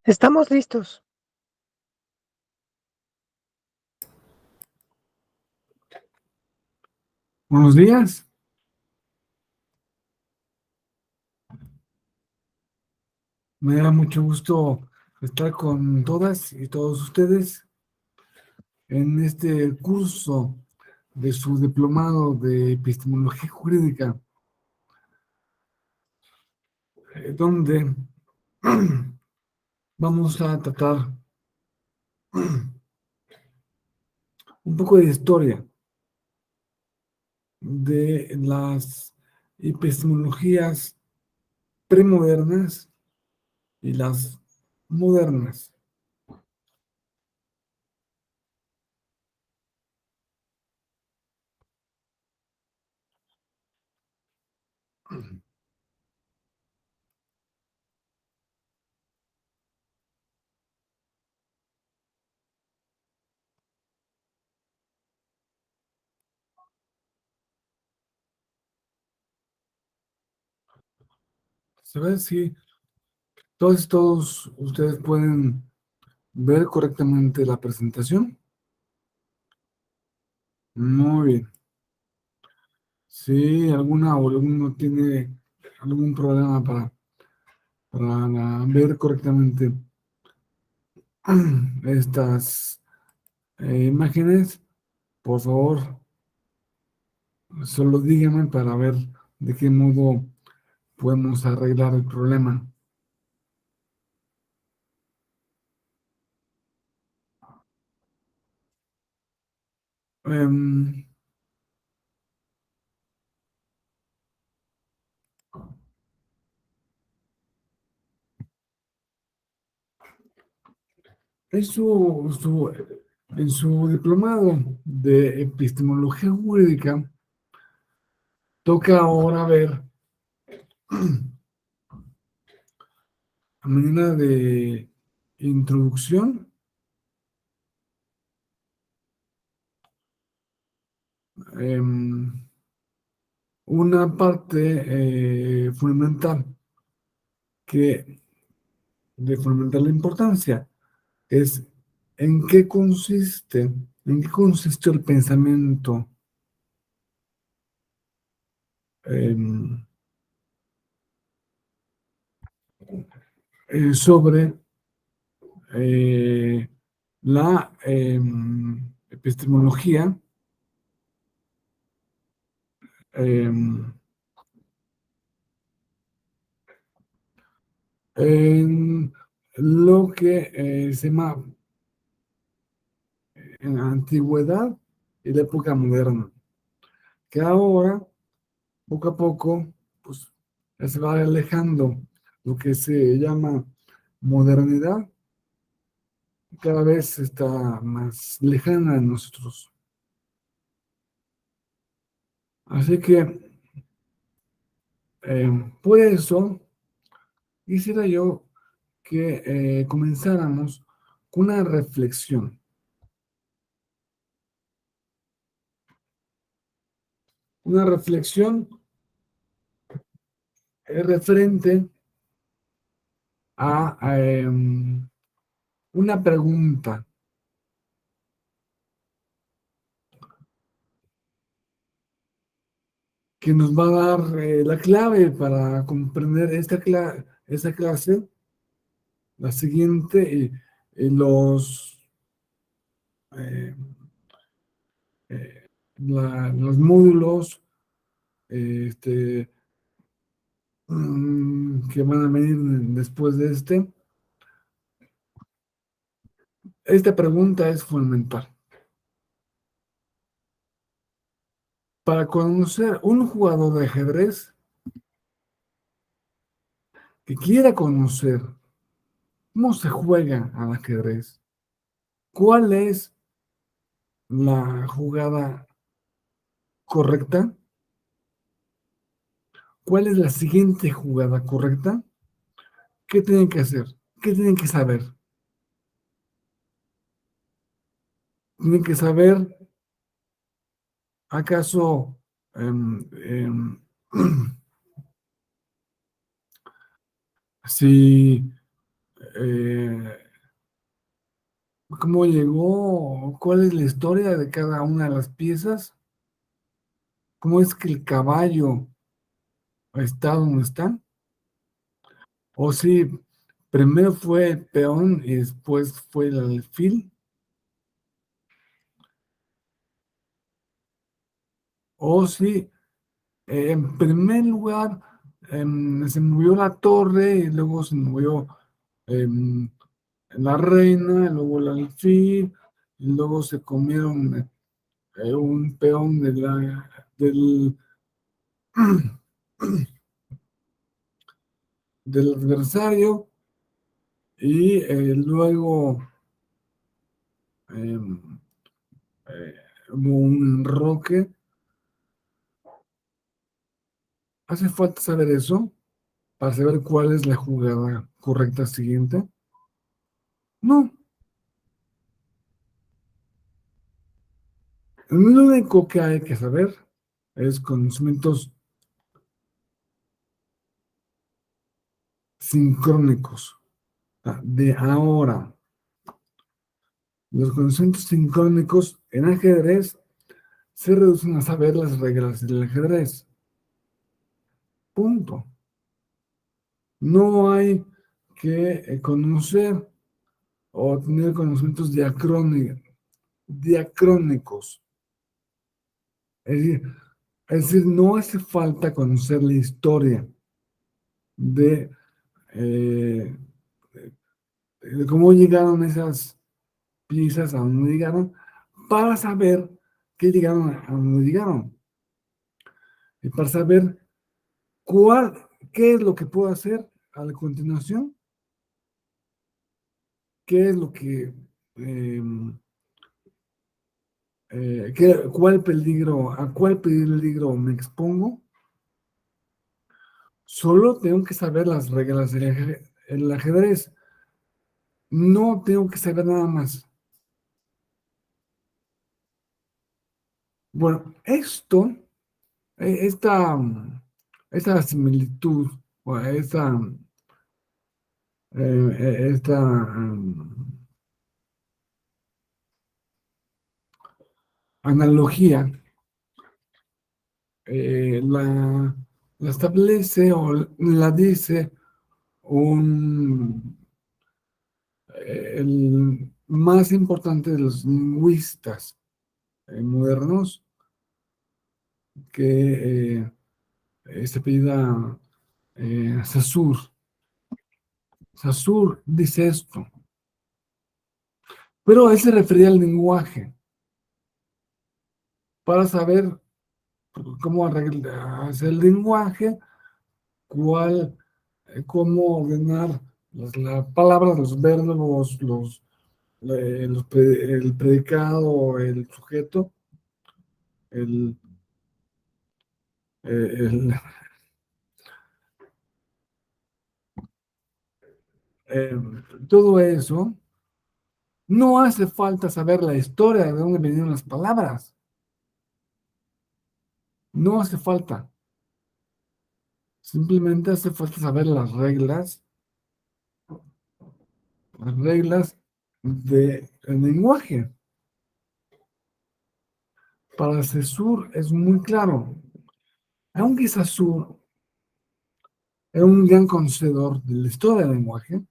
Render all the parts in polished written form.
Estamos listos. Buenos días. Me da mucho gusto estar con todas y todos ustedes en este curso de su diplomado de epistemología jurídica, donde vamos a tratar un poco de historia de las epistemologías premodernas y las modernas. ¿Sabes si todos ustedes pueden ver correctamente la presentación? Muy bien. Si alguna o alguno tiene algún problema para ver correctamente estas imágenes, por favor, solo díganme para ver de qué modo podemos arreglar el problema. Em, en en su diplomado de epistemología jurídica, toca ahora ver a manera de introducción em, una parte fundamental que de fundamental importancia es en qué consiste el pensamiento em, sobre eh, la epistemología em, en lo que se llama en la antigüedad y la época moderna, que ahora, poco a poco, pues ya se va alejando lo que se llama modernidad, cada vez está más lejana de nosotros. Así que, por eso, quisiera yo que comenzáramos con una reflexión referente a una pregunta que nos va a dar la clave para comprender esta clase, la siguiente, eh, los módulos este, que van a venir después de este. Esta pregunta es fundamental. Para conocer un jugador de ajedrez que quiera conocer cómo se juega al ajedrez, cuál es la jugada correcta, cuál es la siguiente jugada correcta, ¿qué tienen que hacer? ¿Qué tienen que saber? Tienen que saber, ¿acaso em, em, si eh, cómo llegó, cuál es la historia de cada una de las piezas, cómo es que el caballo está donde está, o si primero fue el peón y después fue el alfil, o si en primer lugar se movió la torre y luego se movió em, la reina, y luego el alfil, y luego se comieron un peón del adversario y luego em, eh, hubo un enroque. ¿Hace falta saber eso para saber cuál es la jugada correcta siguiente? No, lo único que hay que saber es conocimientos sincrónicos. De ahora, los conocimientos sincrónicos en ajedrez se reducen a saber las reglas del ajedrez. Punto. No hay que conocer o tener conocimientos diacrónicos. Es decir, no hace falta conocer la historia de, eh, de cómo llegaron esas piezas a donde llegaron para saber que llegaron a donde llegaron y para saber qué es lo que puedo hacer a la continuación, qué es lo que, eh, a cuál peligro me expongo. Solo tengo que saber las reglas del ajedrez. No tengo que saber nada más. Bueno, esta, esta similitud, o esta analogía, la establece o la dice un, el más importante de los lingüistas modernos, que se apellida Saussure. Saussure dice esto, pero él se refería al lenguaje para saber cómo hacer el lenguaje, cómo ordenar las palabras, los verbos, el predicado, el sujeto, el, el, eh, todo eso. No hace falta saber la historia de dónde vinieron las palabras. No hace falta. Simplemente hace falta saber las reglas del lenguaje. Para Saussure es muy claro. Aunque Saussure era un gran conocedor de la historia del lenguaje,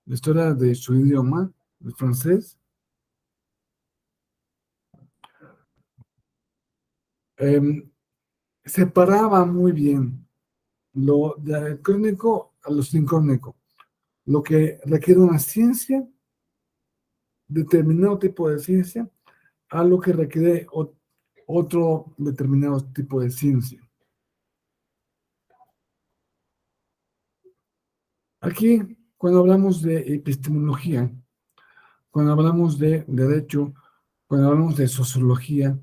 la historia de su idioma, el francés, eh, separaba muy bien lo diacrónico a lo sincrónico, lo que requiere una ciencia, determinado tipo de ciencia, a lo que requiere otro determinado tipo de ciencia. Aquí, cuando hablamos de epistemología, cuando hablamos de derecho, cuando hablamos de sociología,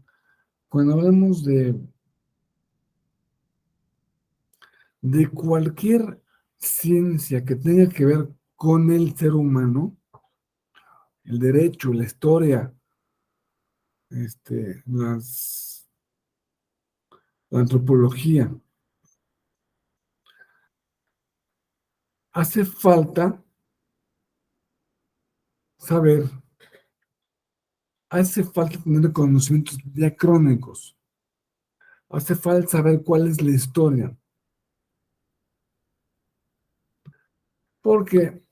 cuando hablamos de cualquier ciencia que tenga que ver con el ser humano, el derecho, la historia, la antropología, hace falta saber, hace falta tener conocimientos diacrónicos, hace falta saber cuál es la historia, porque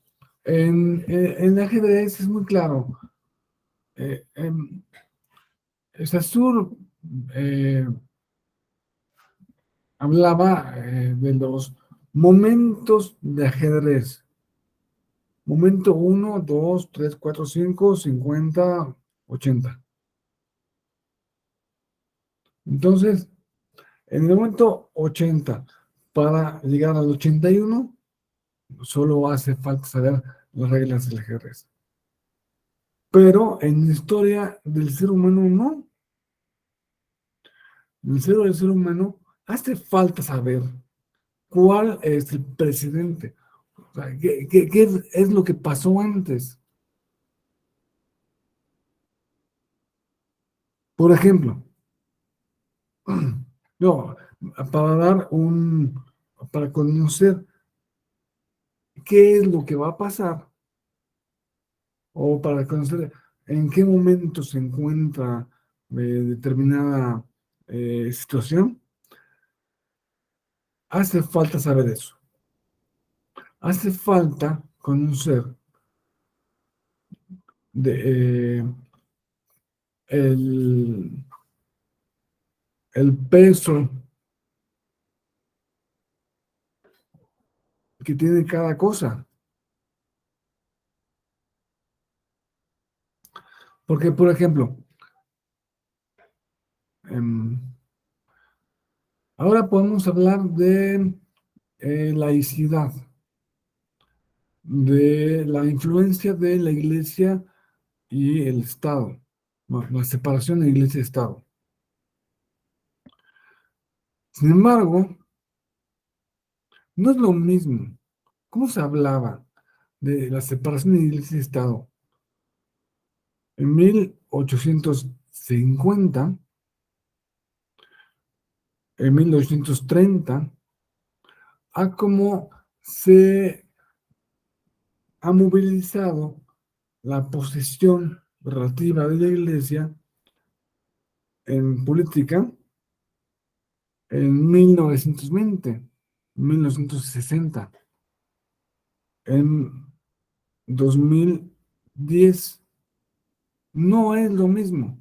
en el ajedrez es muy claro. En Saussure eh, hablaba de los momentos de ajedrez. Momento uno, 2, 3, 4, 5, 50, 80. Entonces, en el momento 80, para llegar al 81, solo hace falta saber las reglas del ajedrez. Pero en la historia del ser humano no. En la historia del ser humano hace falta saber cuál es el presidente. O sea, ¿qué es lo que pasó antes? Por ejemplo, no, para dar para conocer qué es lo que va a pasar o para conocer en qué momento se encuentra determinada situación, hace falta saber eso. Hace falta conocer de, el, el peso que tiene cada cosa. Porque, por ejemplo, em, ahora podemos hablar de laicidad, de la influencia de la iglesia y el Estado, la separación de iglesia y Estado. Sin embargo, no es lo mismo. ¿Cómo se hablaba de la separación de iglesia y Estado en 1850, en 1930, a cómo se ha movilizado la posición relativa de la iglesia en política en 1920, 1960, en 2010? No es lo mismo.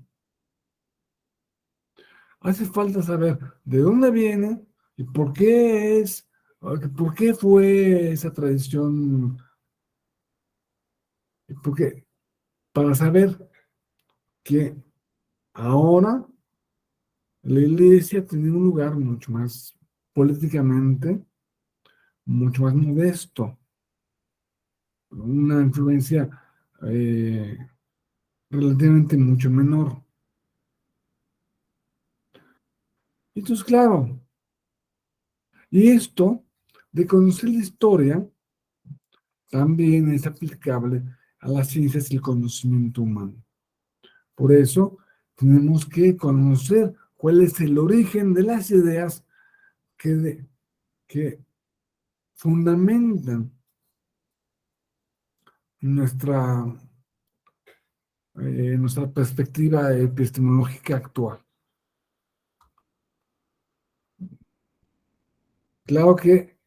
Hace falta saber de dónde viene y por qué fue esa tradición, porque para saber que ahora la iglesia tiene un lugar mucho más políticamente, mucho más modesto, una influencia eh, relativamente mucho menor. Entonces, claro, y esto de conocer la historia también es aplicable a las ciencias y el conocimiento humano. Por eso tenemos que conocer cuál es el origen de las ideas que fundamentan nuestra, nuestra perspectiva epistemológica actual. Claro que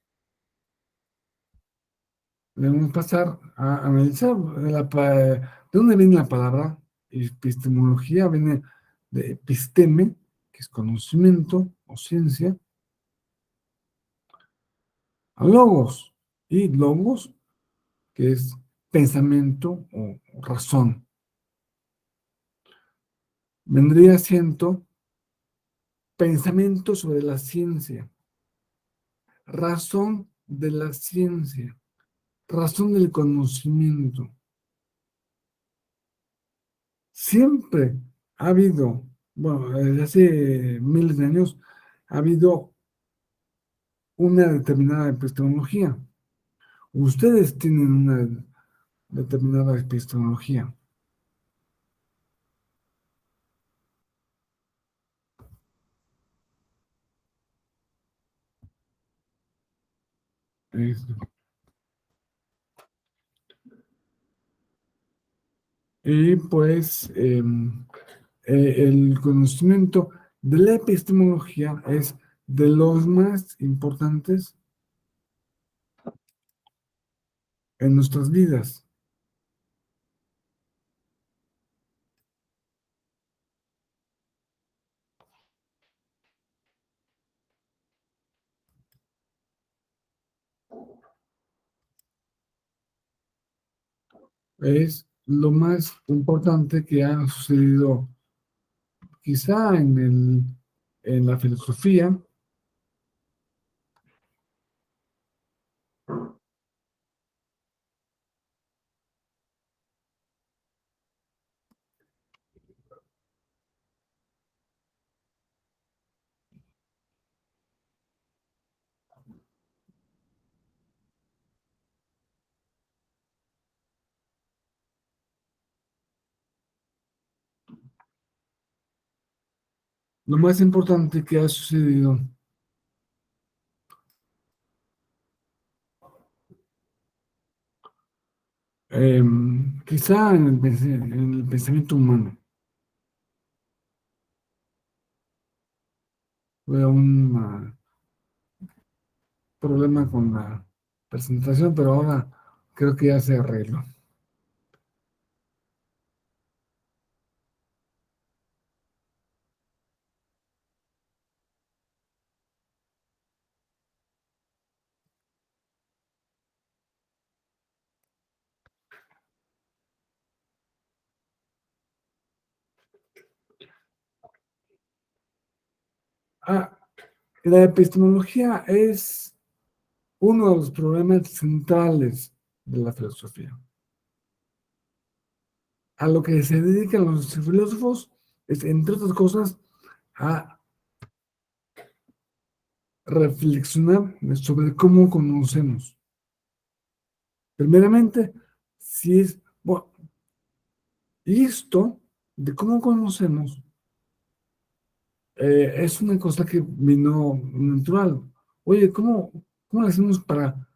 debemos pasar a analizar de dónde viene la palabra epistemología. Viene de episteme, que es conocimiento o ciencia, a logos, y logos, que es pensamiento o razón. Vendría siendo pensamiento sobre la ciencia, razón de la ciencia, razón del conocimiento. Siempre ha habido, bueno, desde hace miles de años, ha habido una determinada epistemología. Ustedes tienen una determinada epistemología. Es- Y pues el conocimiento de la epistemología es de los más importantes en nuestras vidas. Es lo más importante que ha sucedido quizá en la filosofía. Lo más importante que ha sucedido, quizá en el pensamiento humano, fue un problema con la presentación, pero ahora creo que ya se arregló. Ah, la epistemología es uno de los problemas centrales de la filosofía. A lo que se dedican los filósofos es, entre otras cosas, a reflexionar sobre cómo conocemos. Primeramente, si es, bueno, y esto de cómo conocemos es una cosa que vino natural. Oye, ¿cómo lo hacemos para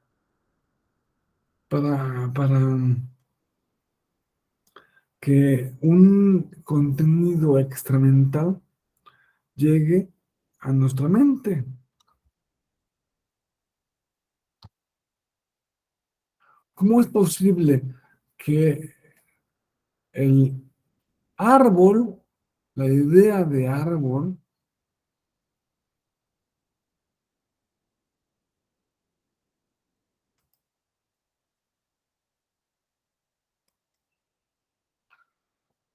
que un contenido extramental llegue a nuestra mente? ¿Cómo es posible que el árbol, la idea de árbol,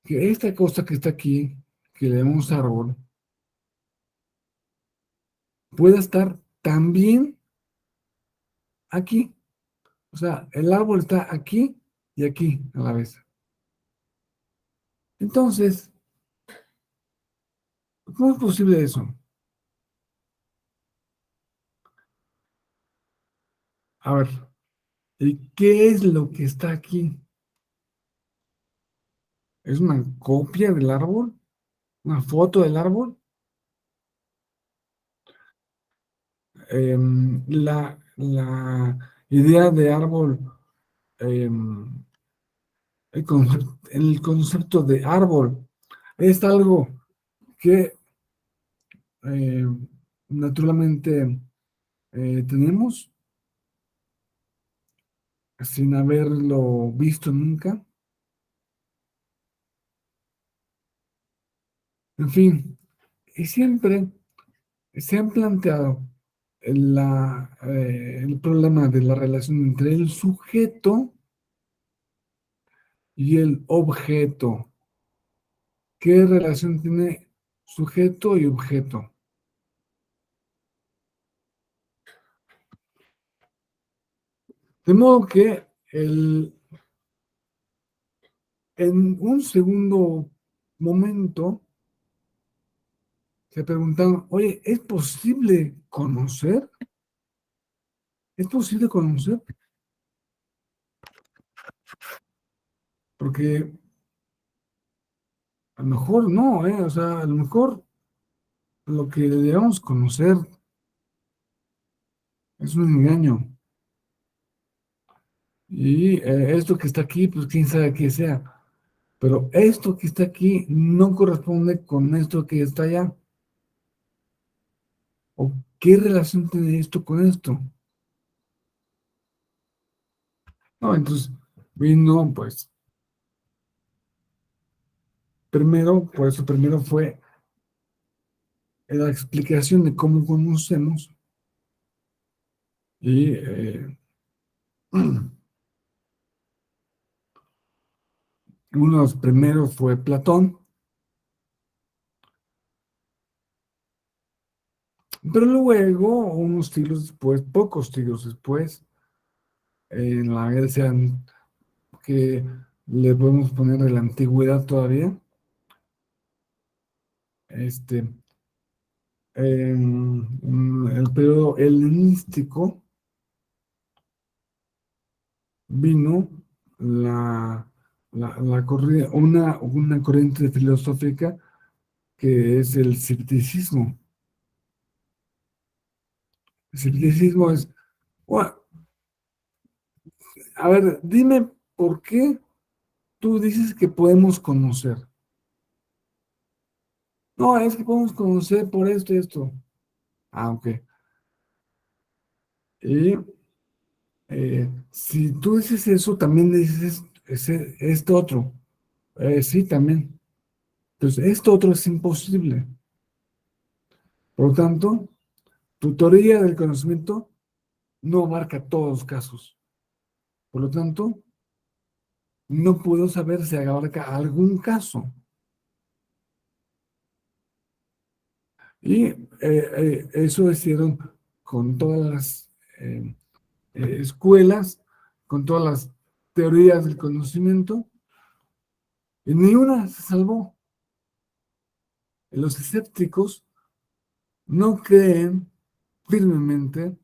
que esta cosa que está aquí, que le llamamos árbol, pueda estar también aquí? O sea, el árbol está aquí y aquí a la vez. Entonces, ¿cómo es posible eso? A ver, ¿y qué es lo que está aquí? ¿Es una copia del árbol? ¿Una foto del árbol? La idea de árbol, em, el concepto de árbol es algo que naturalmente tenemos sin haberlo visto nunca. En fin, y siempre se han planteado el problema de la relación entre el sujeto y el objeto. ¿Qué relación tiene sujeto y objeto? De modo que en un segundo momento se preguntaban, oye, ¿es posible conocer? ¿Es posible conocer? Porque a lo mejor no, ¿eh? O sea, a lo mejor lo que debemos conocer es un engaño. Y esto que está aquí, pues quién sabe qué sea. pero esto que está aquí no corresponde con esto que está allá. ¿O qué relación tiene esto con esto? No, entonces vino, pues, primero, por eso primero fue la explicación de cómo conocemos y uno de los primeros fue Platón, pero luego, unos siglos después, pocos siglos después, en la Grecia que le podemos poner de la antigüedad todavía, este, en el periodo helenístico vino una corriente filosófica que es el escepticismo. El escepticismo es, "Bueno, a ver, dime por qué tú dices que podemos conocer. No, es que podemos conocer por esto y esto. Ah, ok. Y si tú dices eso, también dices esto otro. Sí, también. Entonces, esto otro es imposible. Por lo tanto, tu teoría del conocimiento no abarca todos los casos. Por lo tanto, no puedo saber si abarca algún caso. Y eso hicieron con todas las escuelas, con todas las teorías del conocimiento, y ni una se salvó. Los escépticos no creen firmemente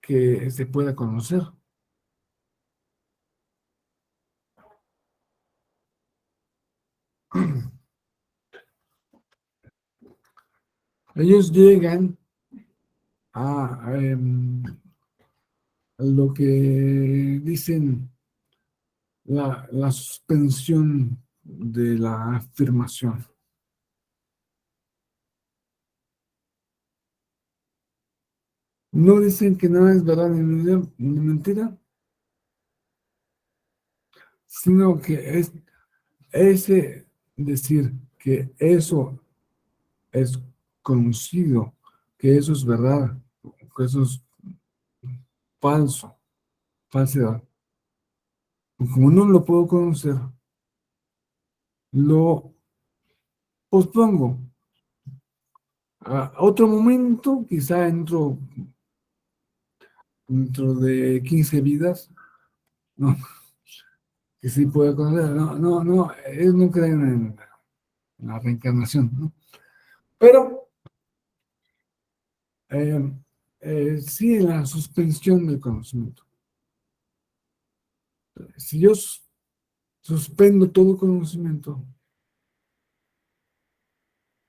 que se pueda conocer. Ellos llegan a lo que dicen la suspensión de la afirmación. No dicen que nada es verdad ni mentira, sino que es ese decir que eso es conocido, que eso es verdad, que eso es falso, falsedad. Como no lo puedo conocer, lo pospongo a otro momento, quizá dentro de 15 vidas, ¿no? Que sí pueda conocer. No, no, no, ellos no creen en la reencarnación, ¿no? Pero eh, sí en la suspensión del conocimiento. Si yo suspendo todo conocimiento,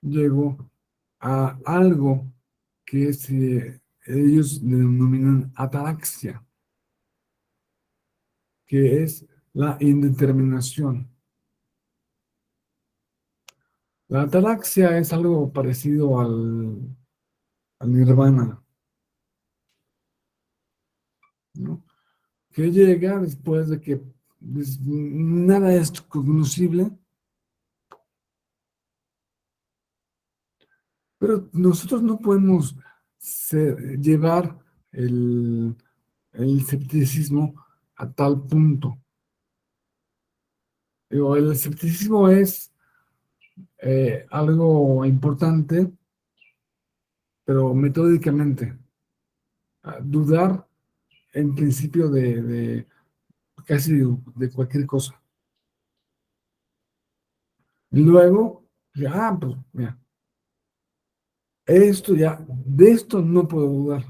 llego a algo que ellos denominan ataraxia, que es la indeterminación. La ataraxia es algo parecido al nirvana, ¿no? Que llega después de que nada es cognoscible, pero nosotros no podemos llevar el, el escepticismo a tal punto. Digo, el escepticismo es algo importante, pero metódicamente. Dudar en principio de casi de cualquier cosa. Y luego, pues mira, esto ya, de esto no puedo dudar.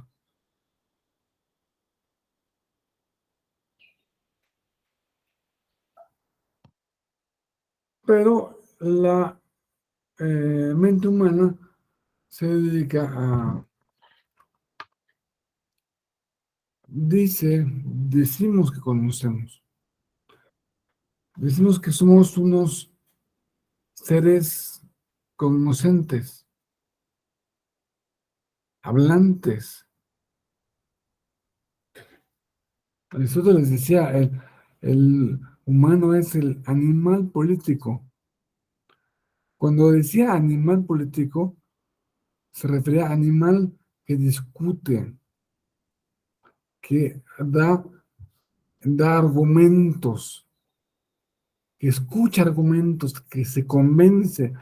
Pero la mente humana se dedica decimos que conocemos, Decimos que somos unos seres cognoscentes, hablantes. Aristóteles decía, el humano es el animal político. Cuando decía animal político, se refería a animal que discute, que da argumentos, que escucha argumentos, que se convence,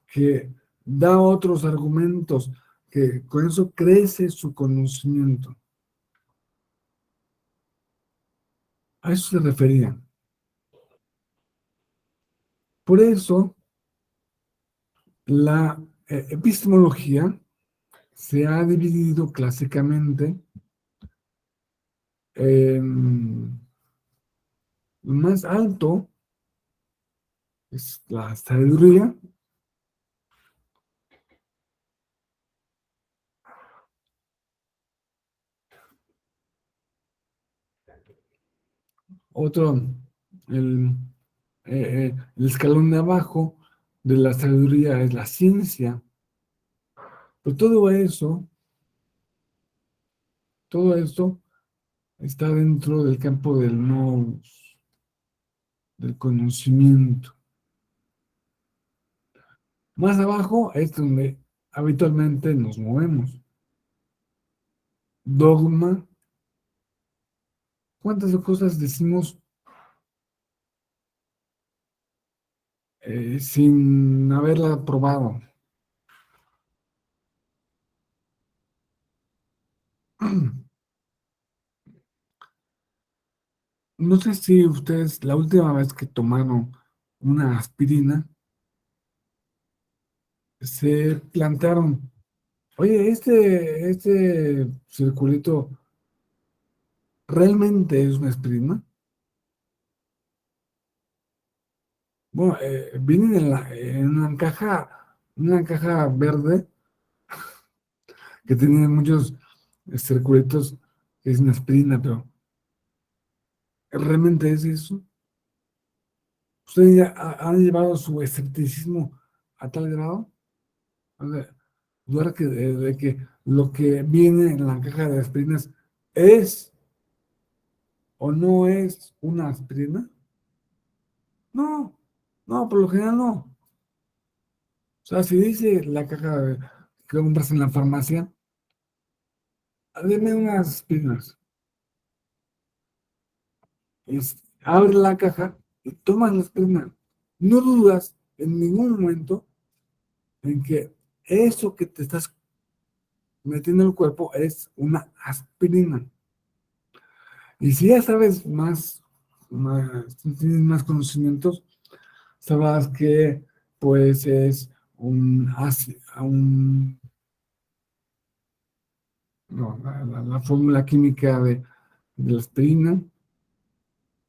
que da otros argumentos, que con eso crece su conocimiento. A eso se refería. Por eso, la epistemología se ha dividido clásicamente en lo más alto, es la sabiduría, otro, el, el escalón de abajo de la sabiduría es la ciencia. Pero todo esto está dentro del campo del nous, del conocimiento. Más abajo es donde habitualmente nos movemos. Dogma. ¿Cuántas cosas decimos sin haberla probado? No sé si ustedes, la última vez que tomaron una aspirina, se plantearon, oye, este circulito realmente es una aspirina. Bueno, vienen en una caja verde que tiene muchos circulitos que es una aspirina, pero ¿realmente es eso? ¿Ustedes ya han llevado su escepticismo a tal grado? O sea, dudar de que lo que viene en la caja de aspirinas es o no es una aspirina. No, no, por lo general no. O sea, si dice la caja que compras en la farmacia, deme unas aspirinas. Abre la caja y tomas la aspirina. No dudas en ningún momento en que eso que te estás metiendo en el cuerpo es una aspirina. Y si ya sabes si tienes más conocimientos, sabrás que pues es no, la fórmula química de la aspirina,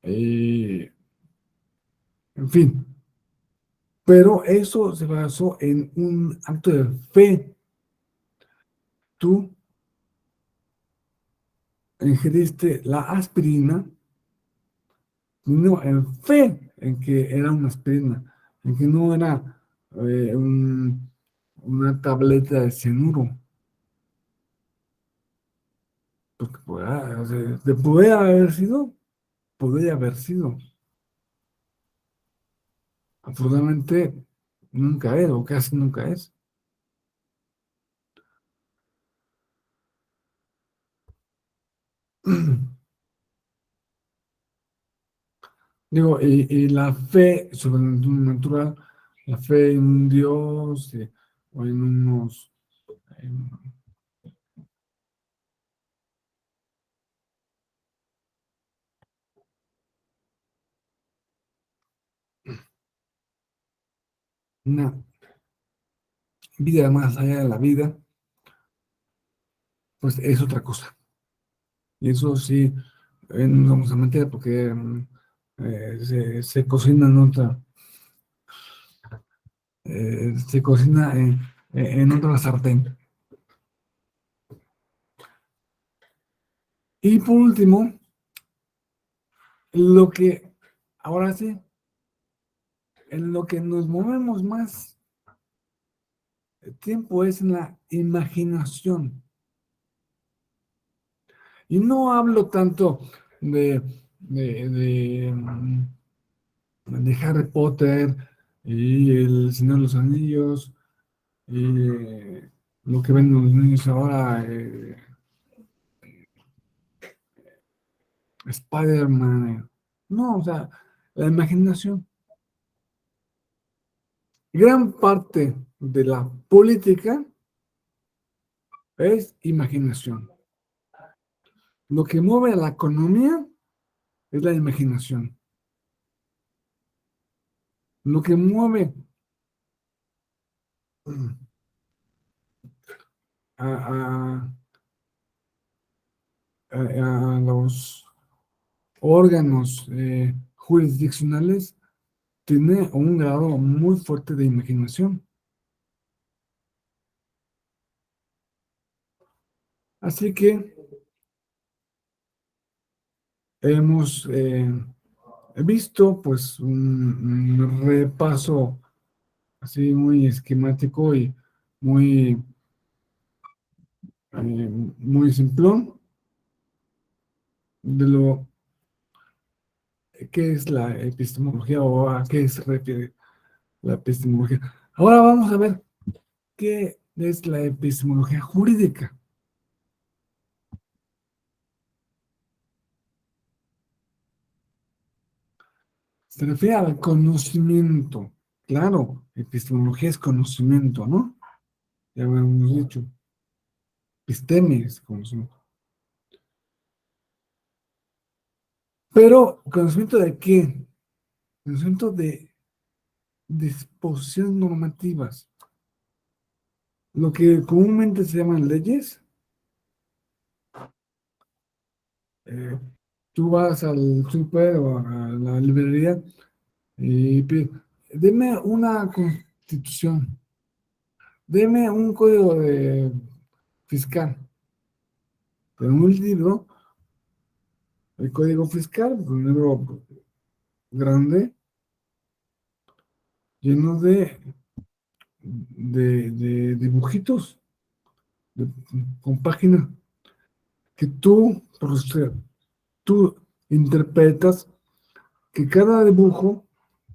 en fin. Pero eso se basó en un acto de fe. Tú ingeriste la aspirina, no, en fe en que era una aspirina, en que no era una tableta de cianuro. Porque o sea, de poder haber sido, podría haber sido. Afortunadamente, nunca es, o casi nunca es. Digo, y la fe sobrenatural, la fe en un Dios o en en una vida más allá de la vida, pues es otra cosa. Y eso sí, no vamos a meter porque se cocina se cocina en otra sartén. Y por último, lo que ahora sí. en lo que nos movemos más tiempo es en la imaginación. Y no hablo tanto de, de Harry Potter y El Señor de los Anillos y lo que ven los niños ahora, Spider-Man. No, o sea, la imaginación. Gran parte de la política es imaginación. Lo que mueve a la economía es la imaginación. Lo que mueve a, a- a los órganos jurisdiccionales tiene un grado muy fuerte de imaginación. Así que hemos visto pues un repaso así muy esquemático y muy, muy simplón de lo que es la epistemología o a qué se refiere la epistemología. Ahora vamos a ver qué es la epistemología jurídica. Se refiere al conocimiento. Claro, epistemología es conocimiento, ¿no? Ya habíamos dicho. Episteme es conocimiento. Pero, ¿conocimiento de qué? Conocimiento de disposiciones normativas. Lo que comúnmente se llaman leyes. eh, Tú vas al súper o a la librería y pides, deme una constitución, deme un código fiscal. Pero un libro, el código fiscal, un libro grande, lleno de dibujitos, de- con páginas, que tú interpretas que cada dibujo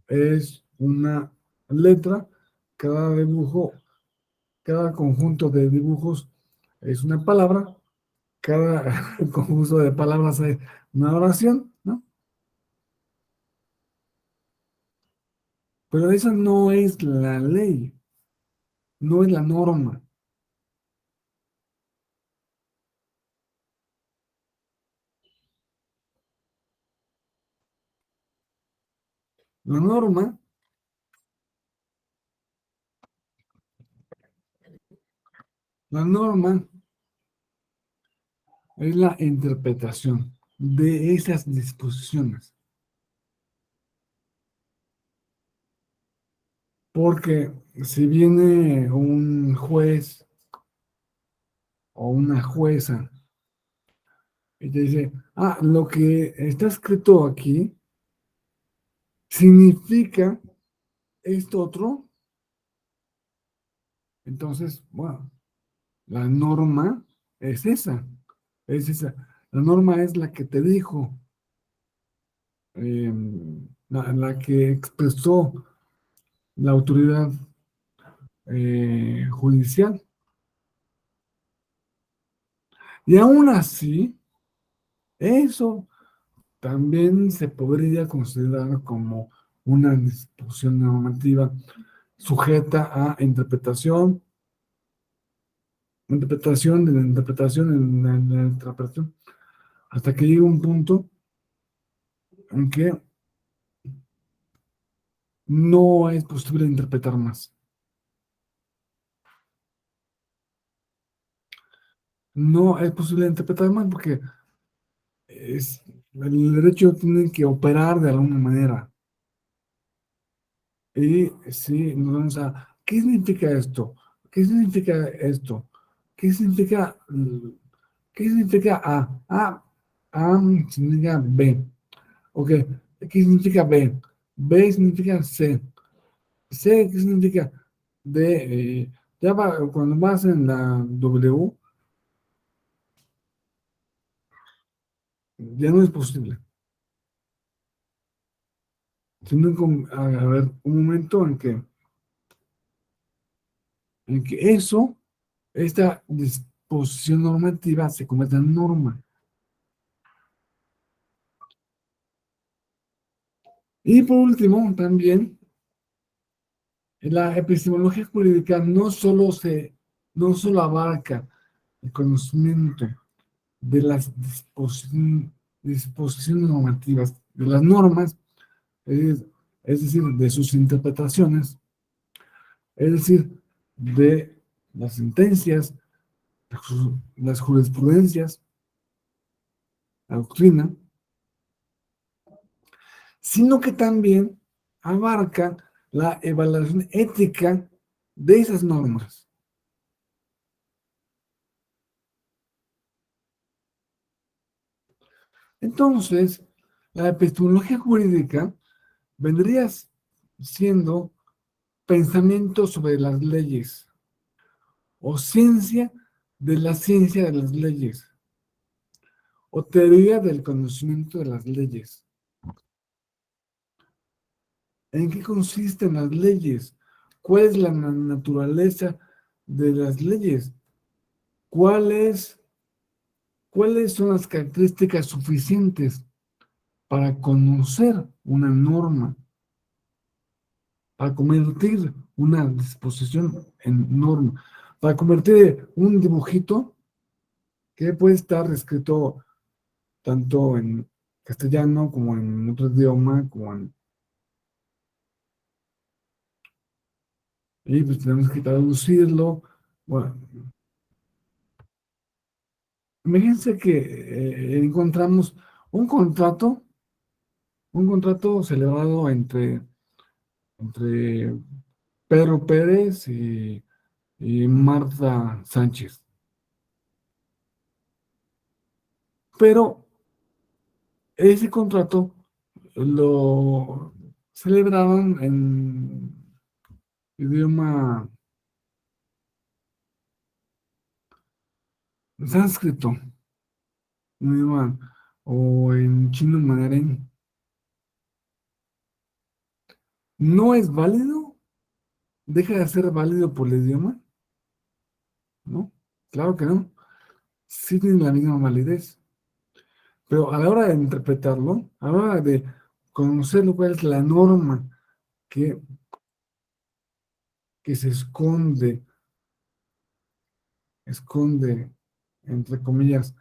es una letra, cada dibujo, cada conjunto de dibujos es una palabra, cada conjunto de palabras es una oración, ¿no? Pero esa no es la ley, no es la norma. La norma, la norma es la interpretación de esas disposiciones. Porque si viene un juez o una jueza y te dice, ah, lo que está escrito aquí significa esto otro, entonces, bueno, la norma es esa, es esa. La norma es la que te dijo, la que expresó la autoridad judicial. Y aún así, eso también se podría considerar como una disposición normativa sujeta a interpretación de la interpretación, de la interpretación, hasta que llega un punto en que no es posible interpretar más. No es posible interpretar más porque el derecho tiene que operar de alguna manera. Y sí, nos vamos a, ¿qué significa esto? ¿Qué significa esto? ¿Qué significa, qué significa A? A significa B. Ok, ¿qué significa B? B significa C. sé qué significa ya cuando vas en la W, ya no es posible. Tiene que haber un momento en que esta disposición normativa se convierte en norma. Y por último, también, la epistemología jurídica no solo abarca el conocimiento de las disposiciones normativas, de las normas, es, es decir, de sus interpretaciones, es decir, de las sentencias, las jurisprudencias, la doctrina, sino que también abarca la evaluación ética de esas normas. Entonces, la epistemología jurídica vendría siendo pensamiento sobre las leyes o ciencia de la ciencia de las leyes o teoría del conocimiento de las leyes. ¿En qué consisten las leyes? ¿Cuál es la naturaleza de las leyes? ¿Cuáles, ¿Cuáles son las características suficientes para conocer una norma, para convertir una disposición en norma, para convertir un dibujito que puede estar escrito tanto en castellano como en otro idioma, y pues tenemos que traducirlo. Bueno, imagínense que encontramos un contrato, un contrato celebrado entre Pedro Pérez y Marta Sánchez. Pero ese contrato lo celebraban en idioma sánscrito, un idioma, o en chino mandarín. ¿No es válido? ¿Deja de ser válido por el idioma? ¿No? Claro que no. Sí tiene la misma validez. Pero a la hora de interpretarlo, a la hora de conocer cuál es la norma que, que se esconde, entre comillas,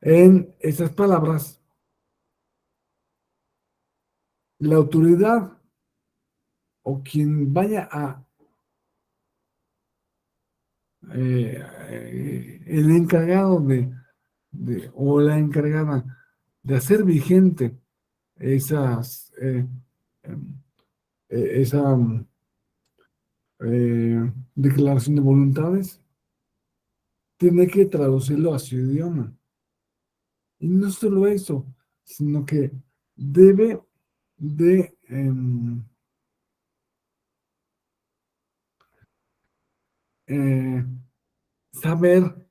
en esas palabras, la autoridad o quien vaya el encargado o la encargada de hacer vigente esas, em, esa declaración de voluntades, tiene que traducirlo a su idioma. Y no solo eso, sino que debe de eh, saber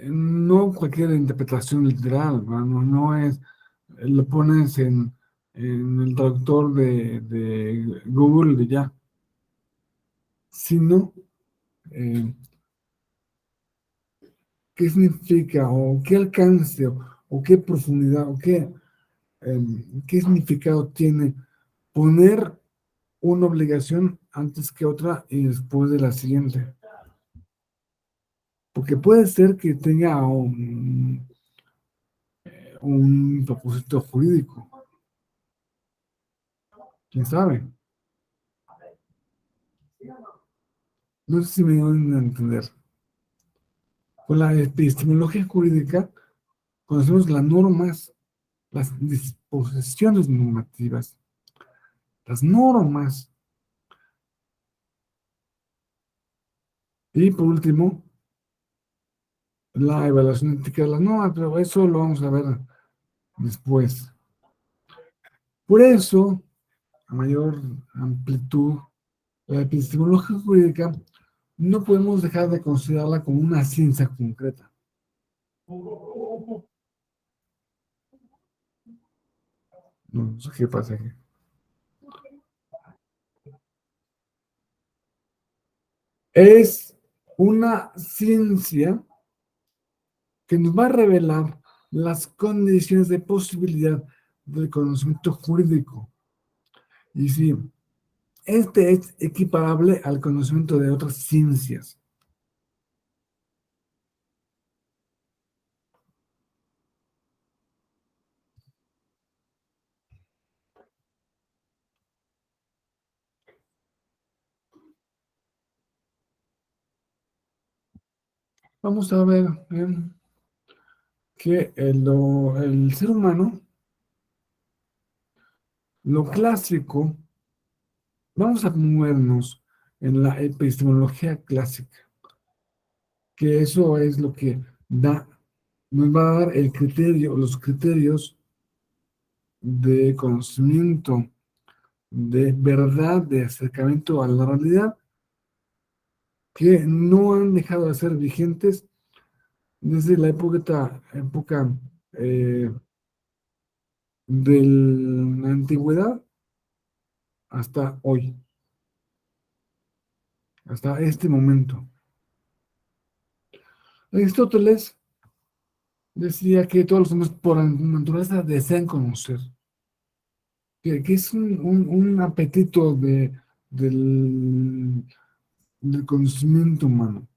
no cualquier interpretación literal, ¿no? No es, lo pones en el traductor de Google y ya, sino qué significa o qué alcance o qué profundidad o qué significado tiene poner una obligación antes que otra y después de la siguiente. Porque puede ser que tenga un propósito jurídico, quién sabe. No sé si me van a entender. Con la epistemología jurídica conocemos las normas, las disposiciones normativas, las normas. Y por último, la evaluación ética de las normas, pero eso lo vamos a ver después. Por eso, a mayor amplitud, la epistemología jurídica no podemos dejar de considerarla como una ciencia concreta. No sé qué pasa aquí. Es una ciencia que nos va a revelar las condiciones de posibilidad del conocimiento jurídico. Y sí, este es equiparable al conocimiento de otras ciencias. Vamos a ver que el ser humano, lo clásico, vamos a movernos en la epistemología clásica, que eso es lo que nos va a dar el criterio, los criterios de conocimiento, de verdad, de acercamiento a la realidad, que no han dejado de ser vigentes desde la época de la antigüedad hasta hoy, hasta este momento. Aristóteles decía que todos los hombres por naturaleza desean conocer, que es un apetito del, del conocimiento humano.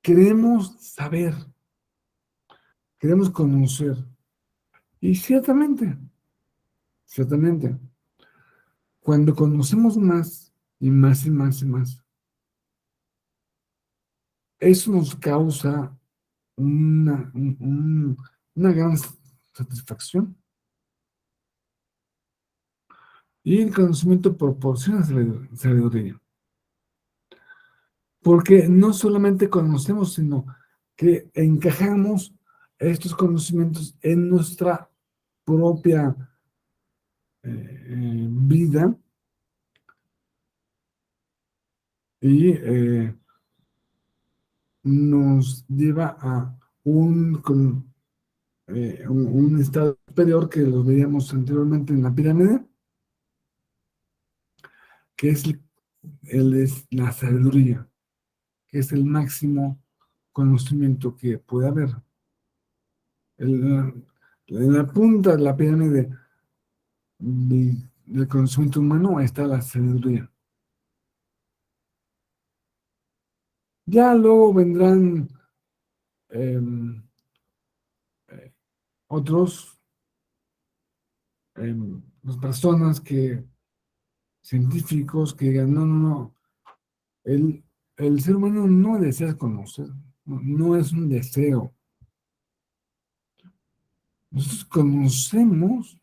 Queremos saber, queremos conocer. Y ciertamente, cuando conocemos más y más y más y más, eso nos causa una gran satisfacción. Y el conocimiento proporciona sabiduría. Porque no solamente conocemos, sino que encajamos estos conocimientos en nuestra propia vida y nos lleva a un estado superior que lo veíamos anteriormente en la pirámide, que es, es la sabiduría, que es el máximo conocimiento que puede haber. En la punta de la pirámide del conocimiento humano está la sabiduría. Ya luego vendrán em, eh, otros, las personas científicos que digan, no, no, no, el, el ser humano no desea conocer, no, no es un deseo. Nosotros conocemos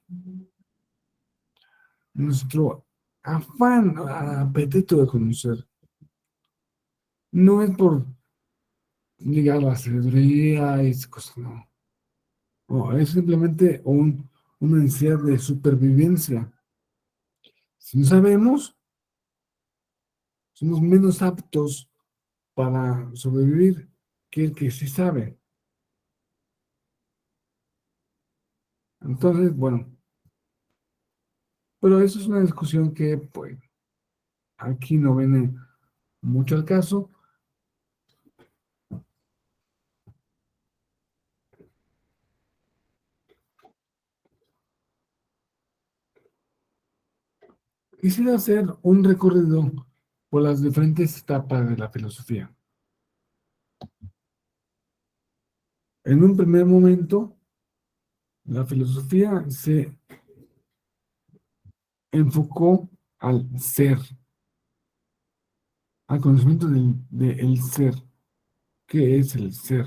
nuestro afán, apetito de conocer. No es por llegar a la sabiduría y esas cosas, no. No, es simplemente una ansiedad de supervivencia. Si no sabemos, somos menos aptos para sobrevivir que el que sí sabe. Entonces, bueno, pero eso es una discusión que, pues, aquí no viene mucho al caso. Quisiera hacer un recorrido por las diferentes etapas de la filosofía. En un primer momento, la filosofía se enfocó al ser, al conocimiento del ser. ¿Qué es el ser?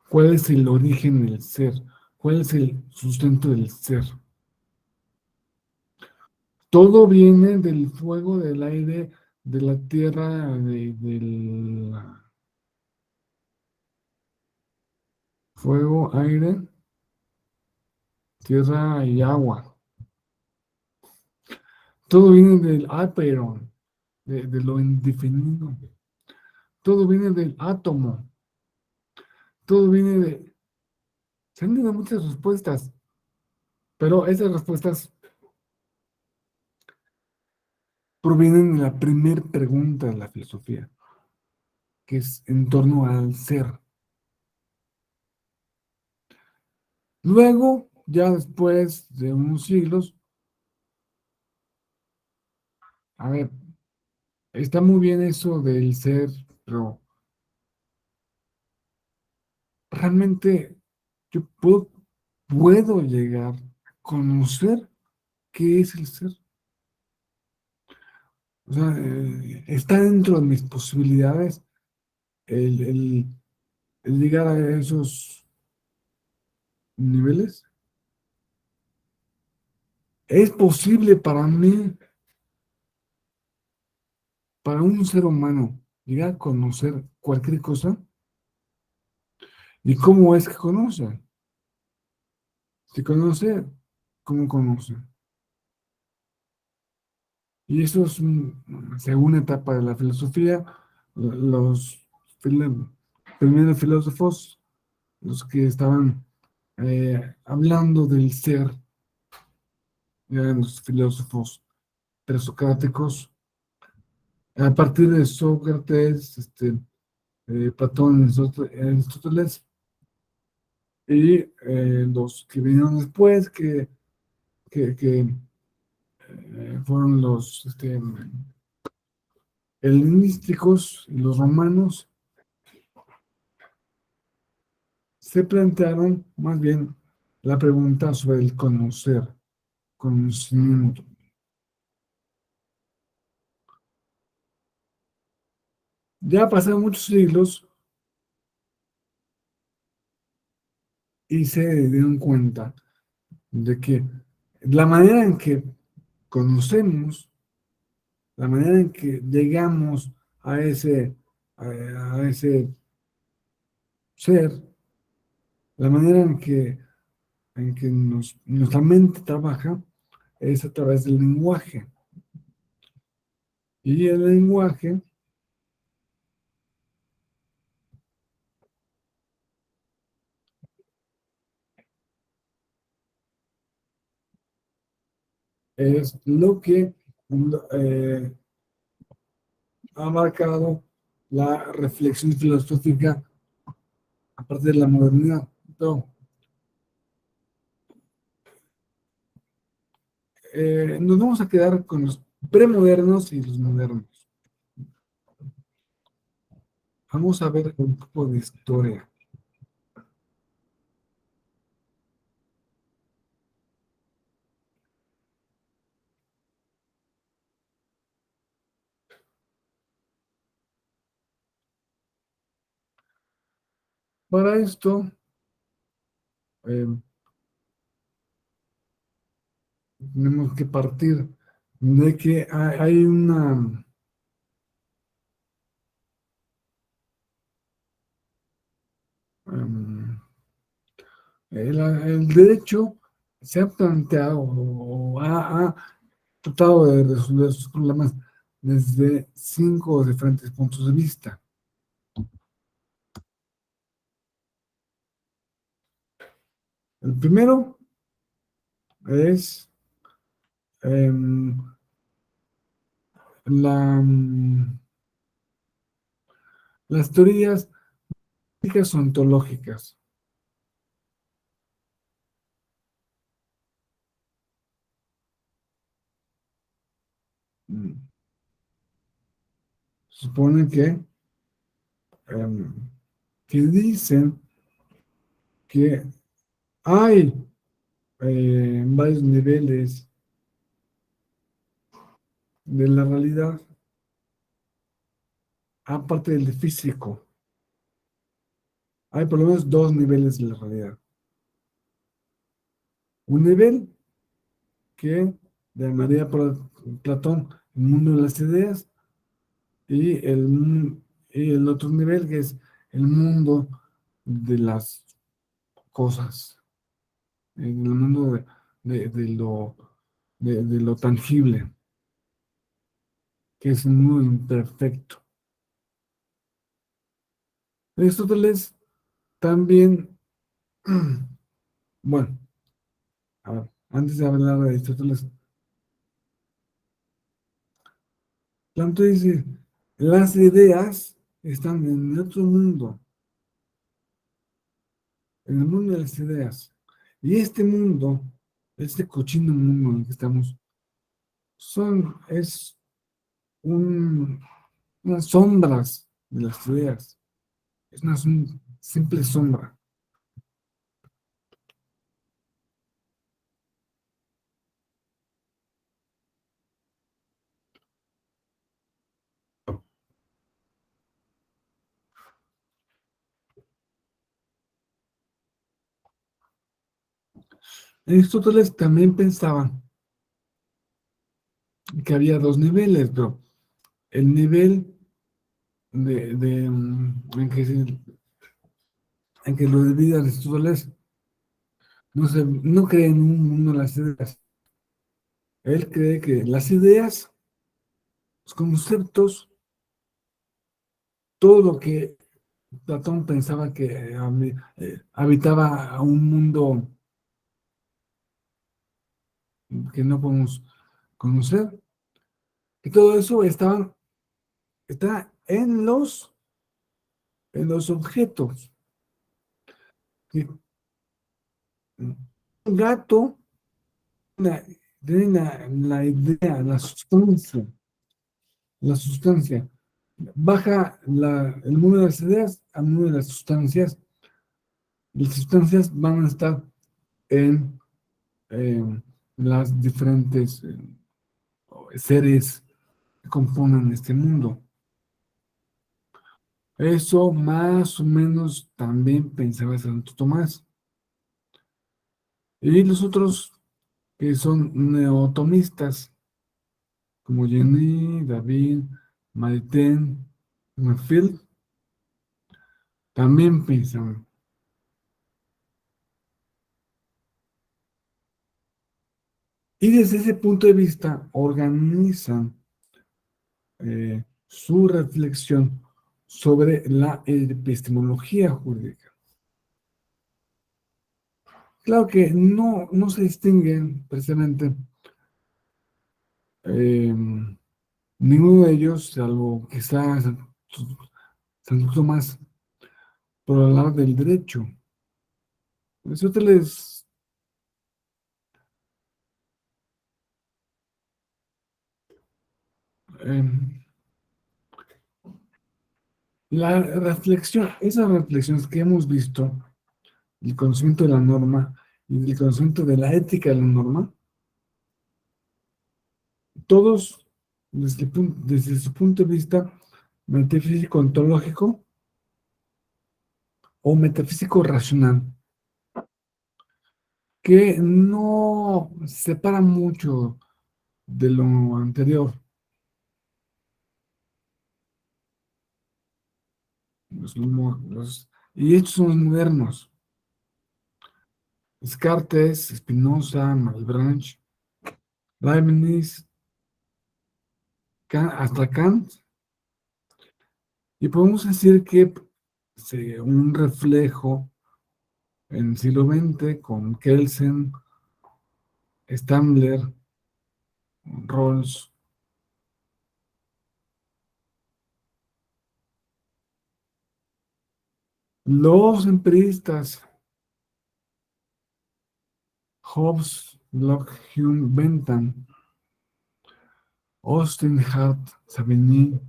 ¿Cuál es el origen del ser? ¿Cuál es el sustento del ser? Todo viene del fuego, del aire, de la tierra, del fuego, aire, tierra y agua. Todo viene del aperon, de lo indefinido. Todo viene del átomo. Todo viene de... Se han dado muchas respuestas, pero esas respuestas provienen de la primera pregunta de la filosofía, que es en torno al ser. Luego, ya después de unos siglos, a ver, está muy bien eso del ser, pero realmente yo puedo llegar a conocer qué es el ser. O sea, está dentro de mis posibilidades el, el llegar a esos niveles. Es posible para mí, para un ser humano, llegar a conocer cualquier cosa. ¿Y cómo es que conoce? Si conoce, ¿cómo conoce? Y eso es una segunda etapa de la filosofía. Los filo- primeros filósofos, los que estaban hablando del ser, eran los filósofos presocráticos. A partir de Sócrates, Platón, Aristóteles, y los que vinieron después, que fueron los helenísticos y los romanos, se plantearon más bien la pregunta sobre el conocer, conocimiento. Ya pasaron muchos siglos y se dieron cuenta de que la manera en que conocemos, la manera en que llegamos a a ese ser, la manera en que nuestra mente trabaja es a través del lenguaje. Y el lenguaje es lo que eh, ha marcado la reflexión filosófica a partir de la modernidad. Pero, nos vamos a quedar con los premodernos y los modernos. Vamos a ver un poco de historia. Para esto, eh, tenemos que partir de que hay una... um, el derecho se ha planteado o ha tratado de resolver sus problemas desde 5 diferentes puntos de vista. El primero es em, la, las teorías éticas ontológicas. Mm, Supone em, que dicen que hay varios niveles de la realidad, aparte del físico. Hay por lo menos 2 niveles de la realidad. Un nivel que llamaría por Platón el mundo de las ideas y el otro nivel que es el mundo de las cosas, en el mundo de lo tangible. que es un mundo imperfecto. Aristóteles también, bueno, a ver, antes de hablar de Aristóteles, Planto dice, las ideas están en otro mundo, en el mundo de las ideas. Y este mundo, este cochino mundo en el que estamos, es un, unas sombras de las ideas. Es una simple sombra. Aristóteles también pensaba que había dos niveles, pero el nivel en que lo divide Aristóteles no cree en un mundo de las ideas. Él cree que las ideas, los conceptos, todo lo que Platón pensaba que habitaba un mundo que no podemos conocer, que todo eso está en los objetos. Que un gato una- tiene la idea, la sustancia. Baja el mundo de las ideas al mundo de las sustancias. Las sustancias van a estar en las diferentes seres que componen este mundo. Eso más o menos también pensaba Santo Tomás. Y los otros que son neotomistas, como Jenny, David, Maritain, Mafield, también pensaban. Y desde ese punto de vista organizan su reflexión sobre la epistemología jurídica. Claro que no se distinguen precisamente eh, ninguno de ellos, salvo quizás Santo Tomás, por hablar del derecho. Aristóteles, eh, esas reflexiones que hemos visto, el conocimiento de la norma y el conocimiento de la ética de la norma, todos desde su punto de vista metafísico ontológico o metafísico racional, que no se separa mucho de lo anterior. Y estos son los modernos. Descartes, Spinoza, Malebranche, Leibniz, hasta Kant. Y podemos decir que un reflejo en el siglo XX con Kelsen, Stamler, Rawls, los empiristas, Hobbes, Locke, Hume, Bentham, Austin, Hart, Savigny,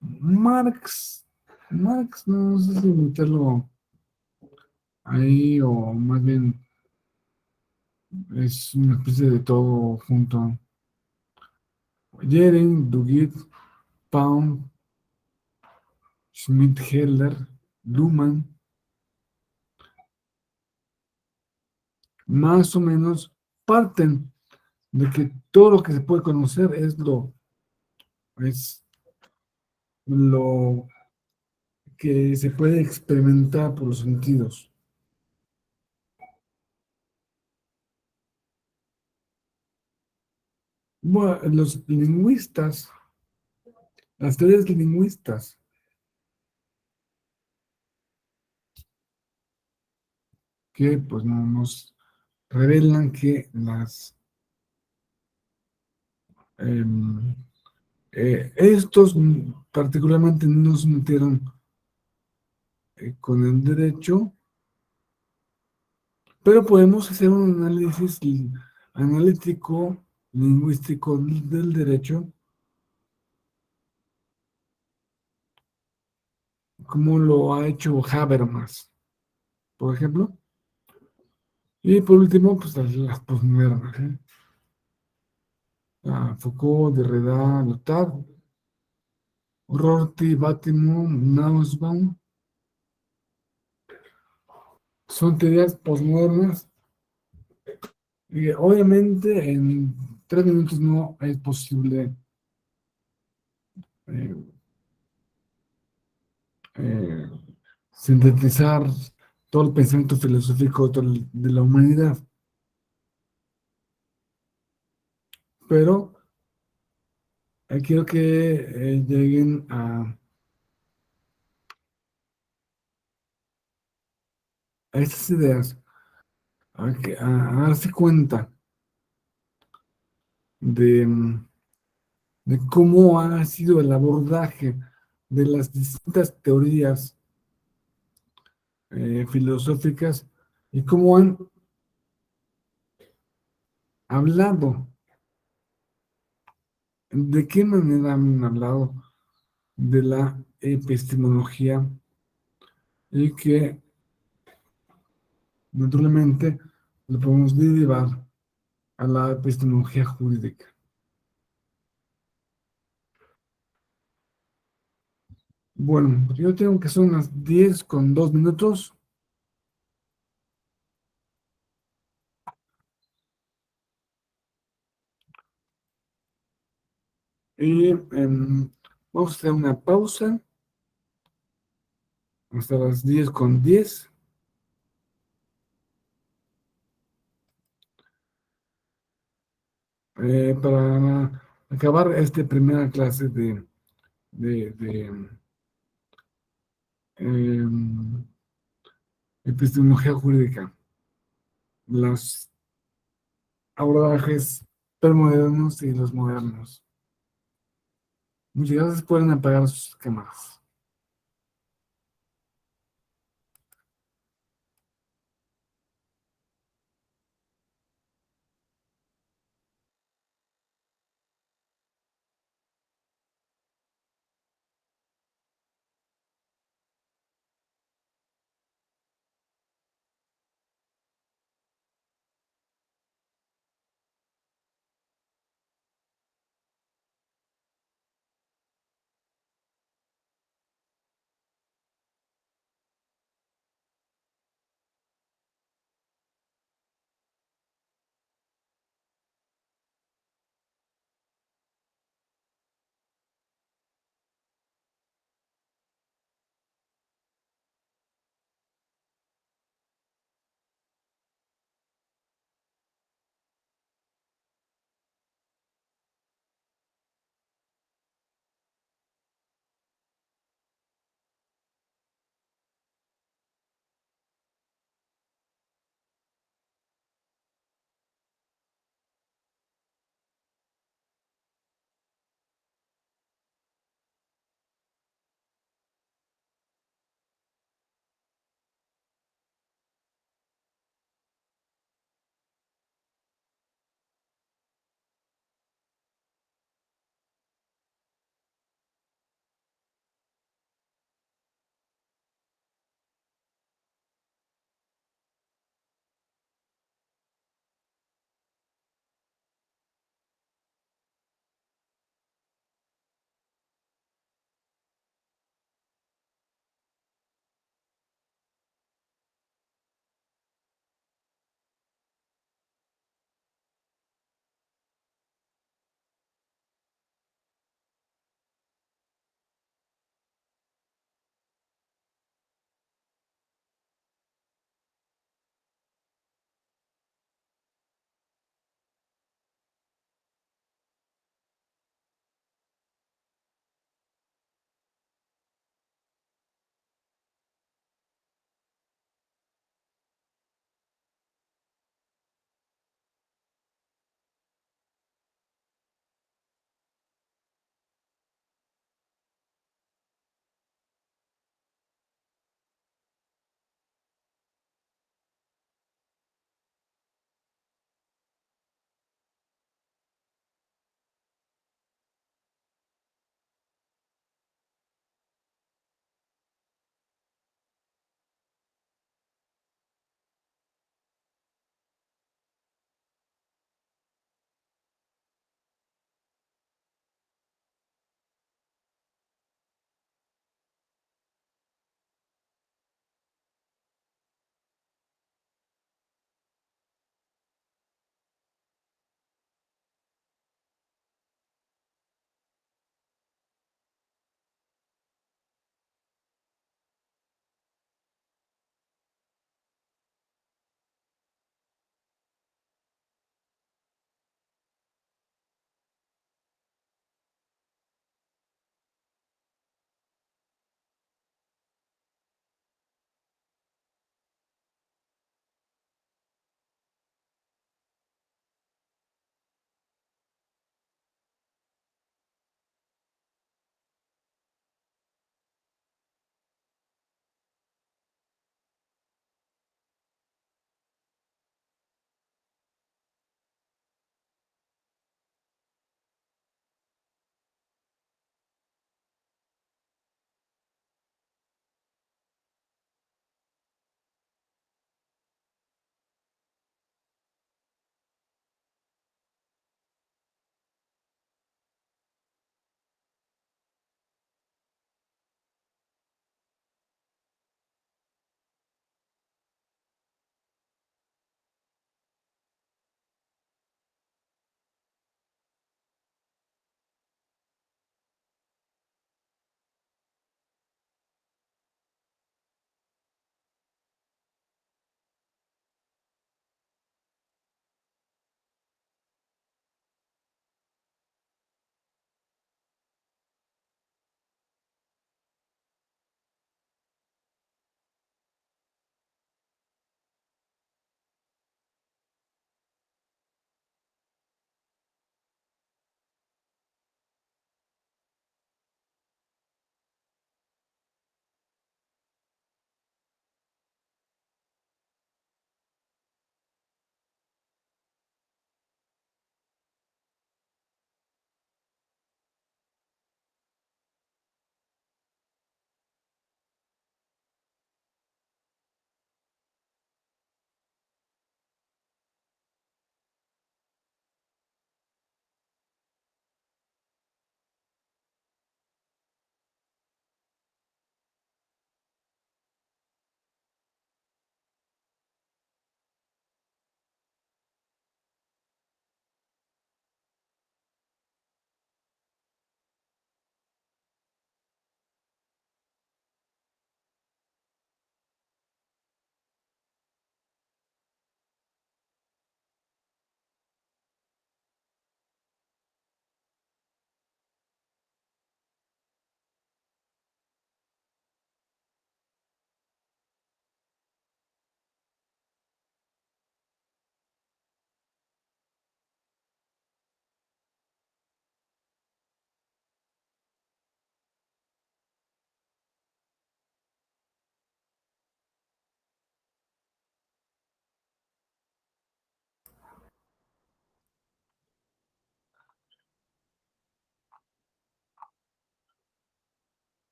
Marx. Marx, no sé si meterlo ahí o más bien es una especie de todo junto. Jering, Duguid, Pound, Schmidt, Heller, Luhmann, más o menos parten de que todo lo que se puede conocer es lo que se puede experimentar por los sentidos. Bueno, los lingüistas Las teorías lingüistas, que pues no nos revelan que em, estos particularmente no se metieron con el derecho, pero podemos hacer un análisis analítico, lingüístico del derecho, como lo ha hecho Habermas, por ejemplo. Y por último, pues las posmodernas, ¿eh? Foucault, Derrida, Lyotard, Rorty, Bátimo, Nussbaum, son teorías posmodernas y obviamente en 3 minutos no es posible eh, eh, sintetizar todo el pensamiento filosófico de la humanidad, pero quiero que lleguen a estas ideas, a darse cuenta de, de cómo ha sido el abordaje de las distintas teorías filosóficas y cómo han hablado, de qué manera han hablado de la epistemología y que naturalmente lo podemos derivar a la epistemología jurídica. Bueno, yo tengo que son las 10:02. Y vamos a hacer una pausa hasta las 10:10 para acabar esta primera clase de em, epistemología jurídica, los abordajes premodernos y los modernos. Muchas gracias, pueden apagar sus cámaras.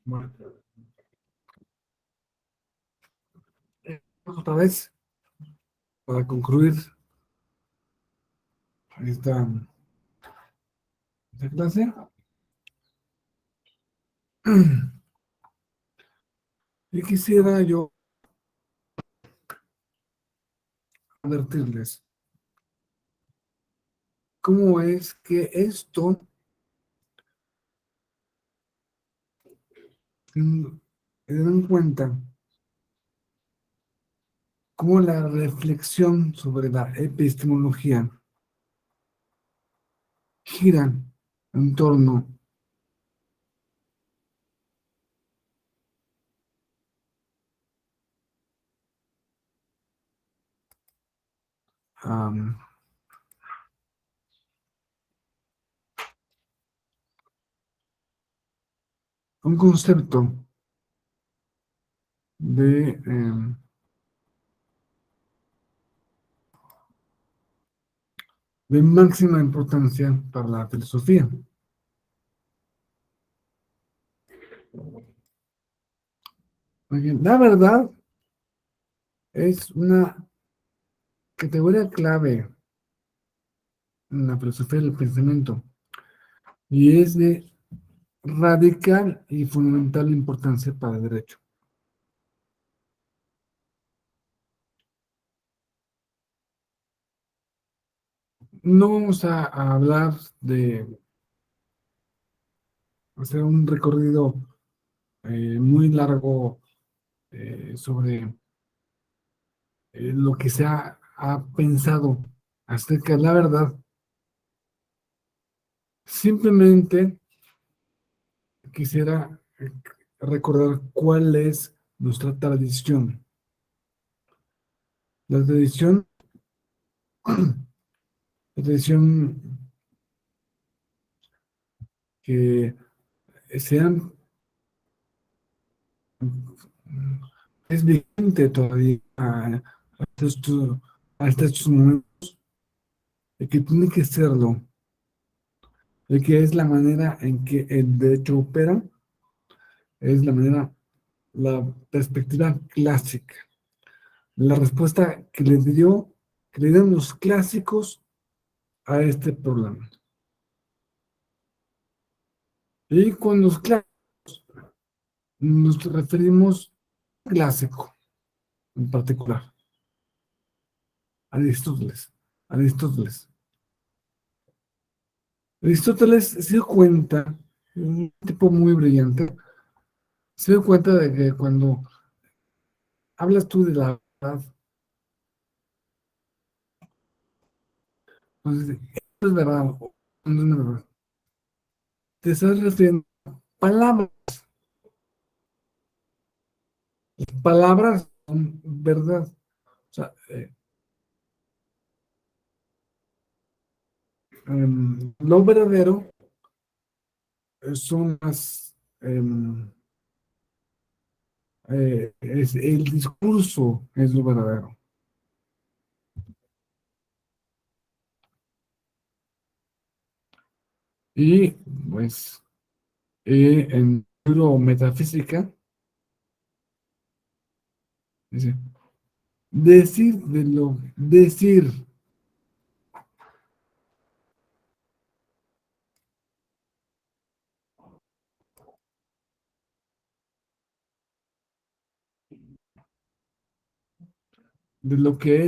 Bueno, otra vez, para concluir esta, esta clase, y quisiera yo advertirles cómo es que esto, tener en cuenta cómo la reflexión sobre la epistemología gira en torno a un concepto de máxima importancia para la filosofía. Porque la verdad es una categoría clave en la filosofía del pensamiento y es de radical y fundamental importancia para el derecho. No vamos a hablar de hacer un recorrido muy largo sobre lo que ha pensado acerca de la verdad. Simplemente quisiera recordar cuál es nuestra tradición. La tradición, la tradición que sean, es vigente todavía estos, hasta estos momentos, y que tiene que serlo, y que es la manera en que el derecho opera, es la manera, la perspectiva clásica, la respuesta que le dieron los clásicos a este problema. Y con los clásicos nos referimos al clásico en particular, Aristóteles. Aristóteles. Aristóteles se dio cuenta, un tipo muy brillante, se dio cuenta de que cuando hablas tú de la verdad, entonces, esto es verdad, o no es verdad. Te estás refiriendo a palabras. Las palabras son verdad. O sea, lo verdadero son las, es el discurso es lo verdadero. Y pues en neurometafísica dice, decir de lo que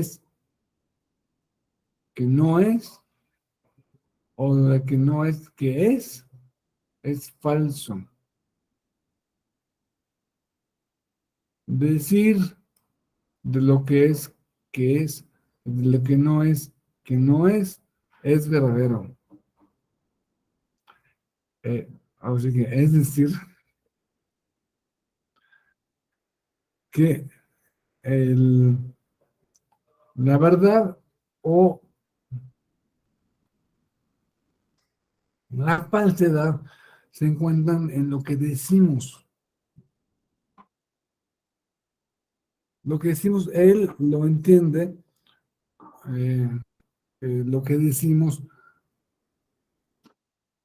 no es, o de lo que no es que es falso. Decir de lo que es, de lo que no es verdadero. Así que es decir, que el, la verdad o la falsedad se encuentran en lo que decimos. Lo que decimos, él lo entiende, eh, lo que decimos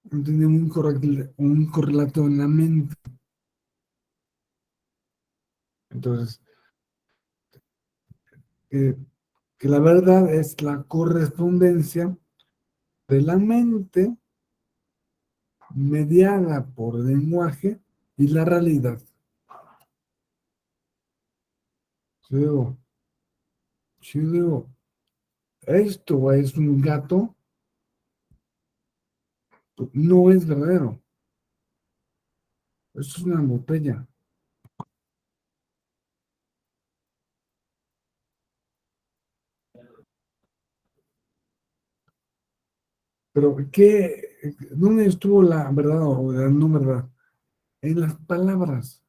tiene un correlato en la mente. Entonces, que, que la verdad es la correspondencia de la mente mediada por el lenguaje y la realidad. Si yo digo, esto es un gato, no es verdadero. Esto es una botella. Pero ¿dónde estuvo la verdad o la no verdad? En las palabras.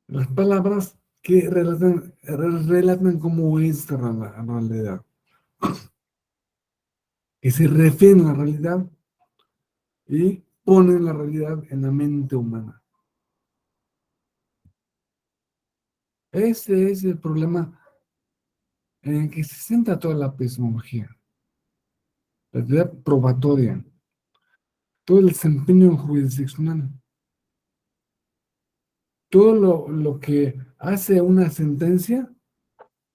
Las palabras que relatan cómo es la realidad. Que se refieren a la realidad y ponen la realidad en la mente humana. Ese es el problema en el que se centra toda la epistemología, la teoría probatoria, todo el desempeño jurisdiccional, todo lo que hace una sentencia,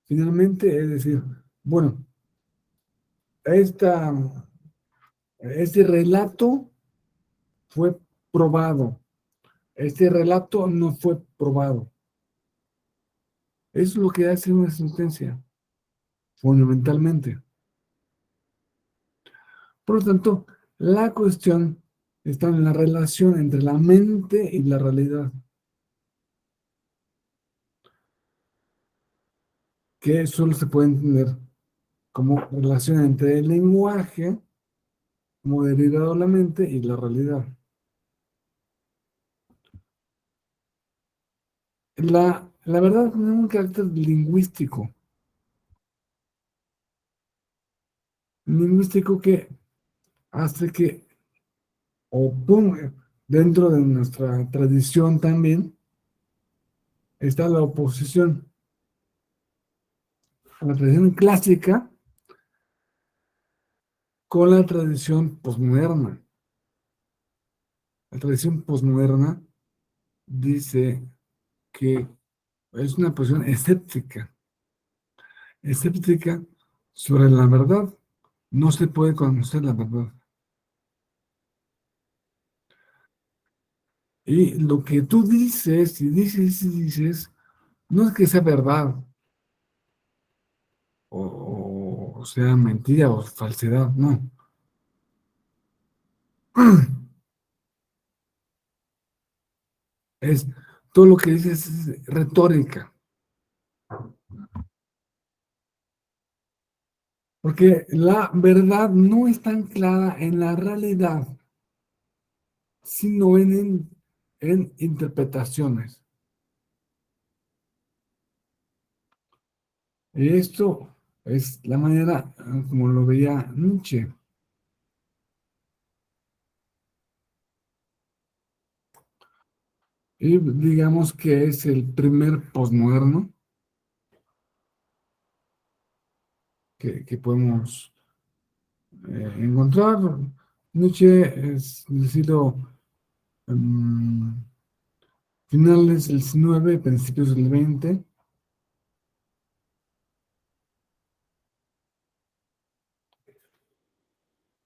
finalmente, es decir, bueno, esta, este relato fue probado, este relato no fue probado. Eso es lo que hace una sentencia, fundamentalmente. Por lo tanto, la cuestión está en la relación entre la mente y la realidad, que solo se puede entender como relación entre el lenguaje, como derivado de la mente, y la realidad. La verdad tiene un carácter lingüístico que hace que, o pum, dentro de nuestra tradición también, está la oposición a la tradición clásica con la tradición posmoderna. La tradición posmoderna dice que es una posición escéptica sobre la verdad. No se puede conocer la verdad. Y lo que tú dices y dices, no es que sea verdad, o sea mentira o falsedad, no. Es todo lo que dices es retórica, porque la verdad no está anclada en la realidad, sino en interpretaciones. Y esto es la manera como lo veía Nietzsche. Y digamos que es el primer posmoderno que podemos encontrar. Nietzsche es del siglo mm, finales del 19, principios del 20,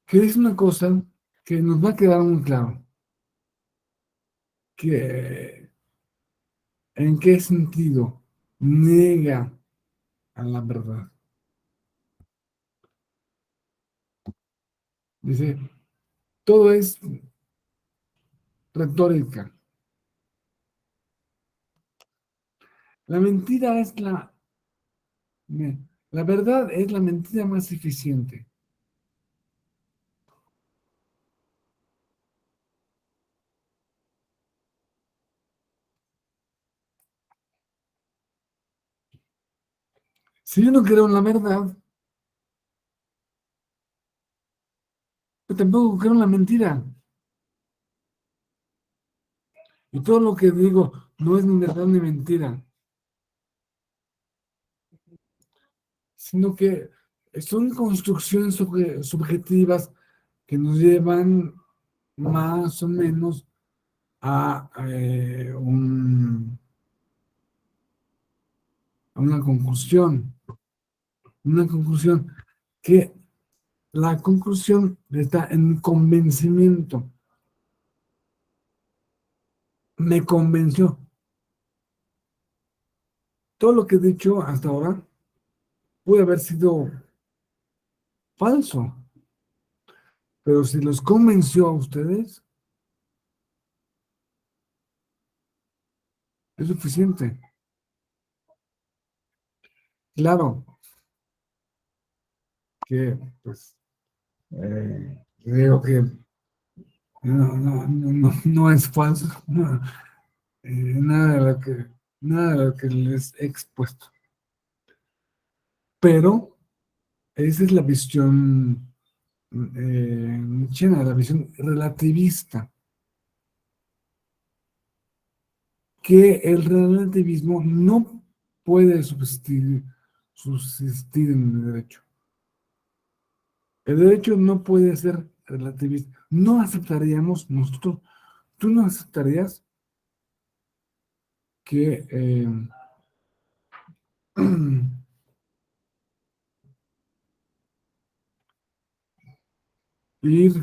que es una cosa que nos va a quedar muy claro, que en qué sentido niega a la verdad. Dice, todo es retórica. La mentira es la verdad es la mentira más eficiente. Si yo no creo en la verdad, yo tampoco creo en la mentira. Y todo lo que digo no es ni verdad ni mentira, sino que son construcciones subjetivas que nos llevan más o menos a, a una conclusión que la conclusión está en convencimiento. Me convenció. Todo lo que he dicho hasta ahora puede haber sido falso, pero si los convenció a ustedes, es suficiente. Claro que, pues, creo que no es falso, no, nada de lo que les he expuesto. Pero esa es la visión nietzscheana, la visión relativista, que el relativismo no puede subsistir en el derecho. El derecho no puede ser relativista. No aceptaríamos nosotros, tú no aceptarías que ir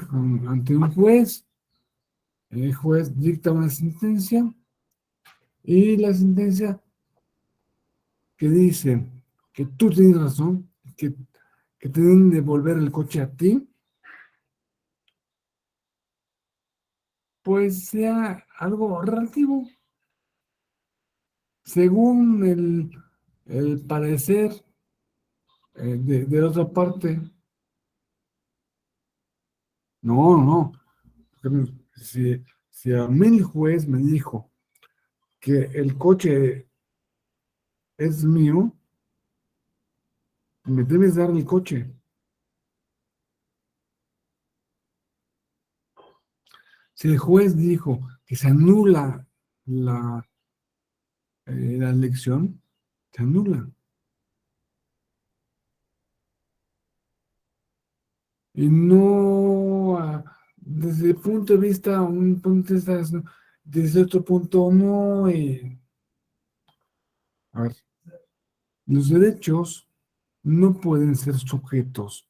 ante un juez, el juez dicta una sentencia y la sentencia que dice que tú tienes razón, que te deben devolver el coche a ti, pues sea algo relativo, según el parecer de la otra parte. No, no, si, si a mí el juez me dijo que el coche es mío, me debes dar el coche. Si el juez dijo que se anula la, la elección, se anula. Y no, desde el punto de vista, un punto de vista, desde otro punto, no. A ver, los derechos no pueden ser sujetos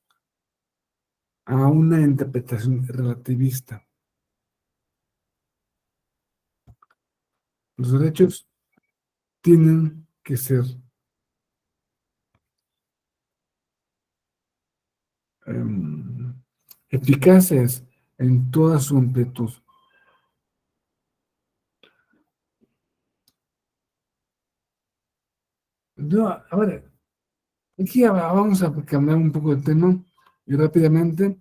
a una interpretación relativista. Los derechos tienen que ser em, eficaces en toda su amplitud. No, a ver, aquí vamos a cambiar un poco de tema y rápidamente.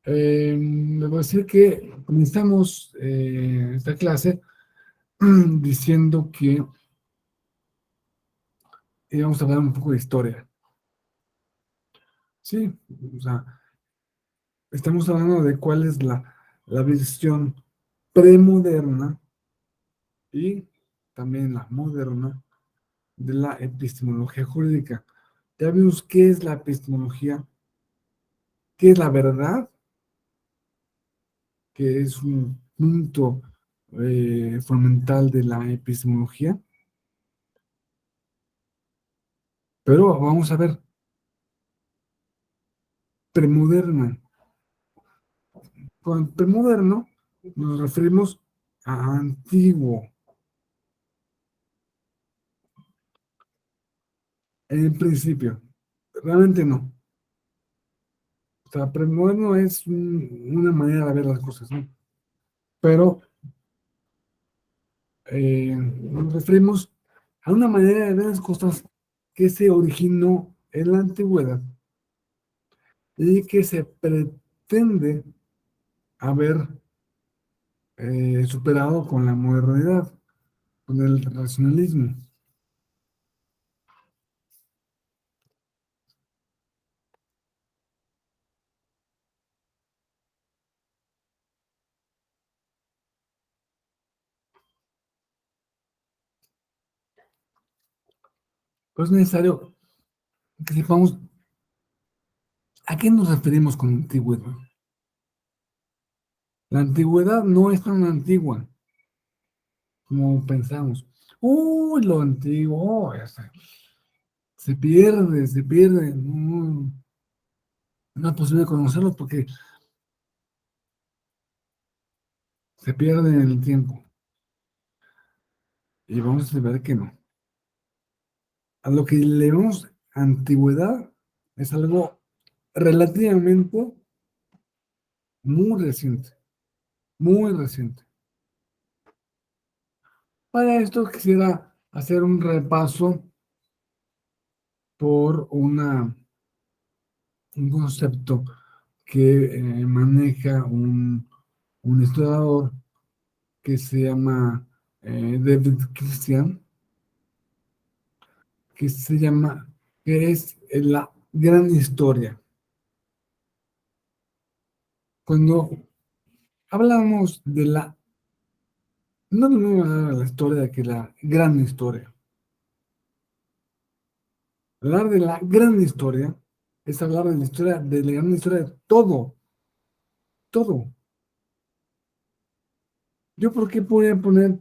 Me voy a decir que comenzamos esta clase diciendo que íbamos a hablar un poco de historia. Sí, o sea, estamos hablando de cuál es la visión premoderna y también la moderna de la epistemología jurídica. Ya vimos qué es la epistemología, qué es la verdad, que es un punto fundamental de la epistemología, pero vamos a ver, premoderna. Con premoderno nos referimos a antiguo. En principio, realmente no. O sea, premoderno es una manera de ver las cosas, ¿no? Pero nos referimos a una manera de ver las cosas que se originó en la antigüedad y que se pretende haber superado con la modernidad, con el racionalismo. Pues es necesario que sepamos a qué nos referimos con antigüedad. La antigüedad no es tan antigua como pensamos. Uy, lo antiguo, se pierde. No, no es posible conocerlo porque se pierde en el tiempo. Y vamos a ver que no. A lo que le llamamos antigüedad es algo relativamente muy reciente, muy reciente. Para esto quisiera hacer un repaso por un concepto que maneja un historiador que se llama David Christian, que se llama, que es la gran historia. Cuando hablamos de no hablar de la historia, de que la gran historia. Hablar de la gran historia es hablar de la gran historia de todo, todo. ¿Yo por qué podría poner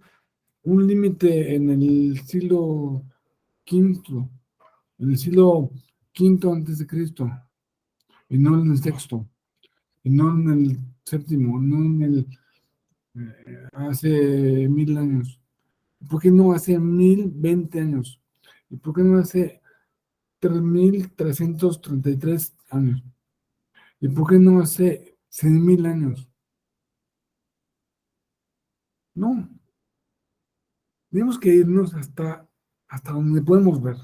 un límite en el siglo quinto, en el siglo quinto antes de Cristo, y no en el sexto, y no en el séptimo, no en el hace 1000 años? ¿Por qué no hace 1020 años? ¿Y por qué no hace 3333 años? ¿Y por qué no hace 100.000 años? No, tenemos que irnos hasta donde podemos ver,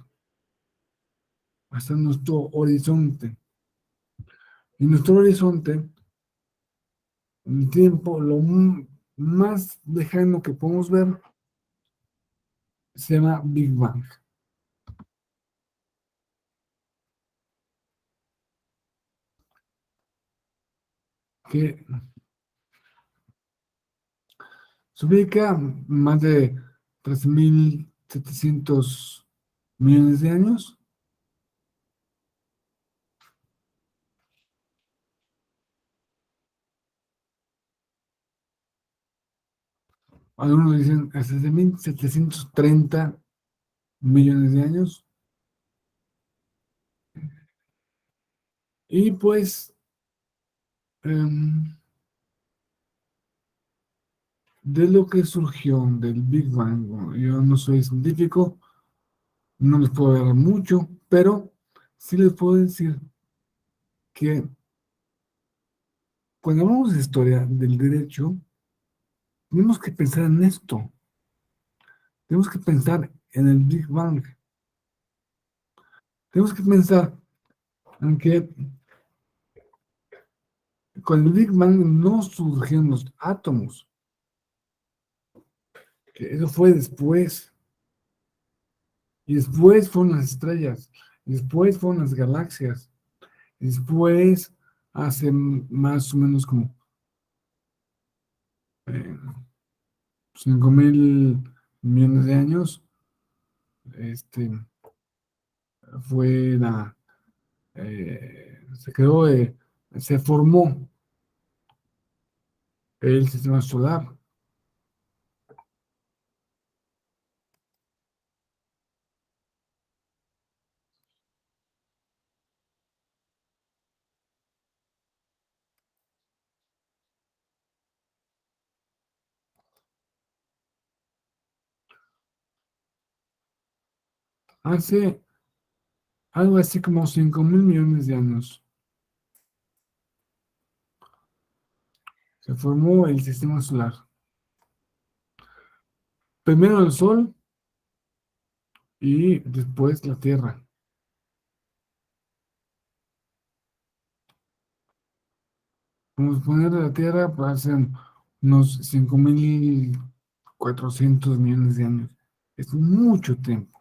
hasta nuestro horizonte. Y nuestro horizonte, en el tiempo, más lejano que podemos ver, se llama Big Bang, que se ubica más de 3700 millones de años. Algunos dicen hasta 6730 millones de años. Y pues, em, de lo que surgió del Big Bang, bueno, yo no soy científico, no les puedo dar mucho, pero sí les puedo decir que cuando hablamos de historia del derecho, tenemos que pensar en esto, tenemos que pensar en el Big Bang, tenemos que pensar en que con el Big Bang no surgieron los átomos, que eso fue después, y después fueron las estrellas, y después fueron las galaxias, y después, hace más o menos como eh, 5000 millones de años, este, fue se creó, se formó el sistema solar. Hace algo así como 5000 millones de años se formó el sistema solar. Primero el Sol y después la Tierra. Vamos a poner la Tierra, pasan unos 5400 millones de años. Es mucho tiempo.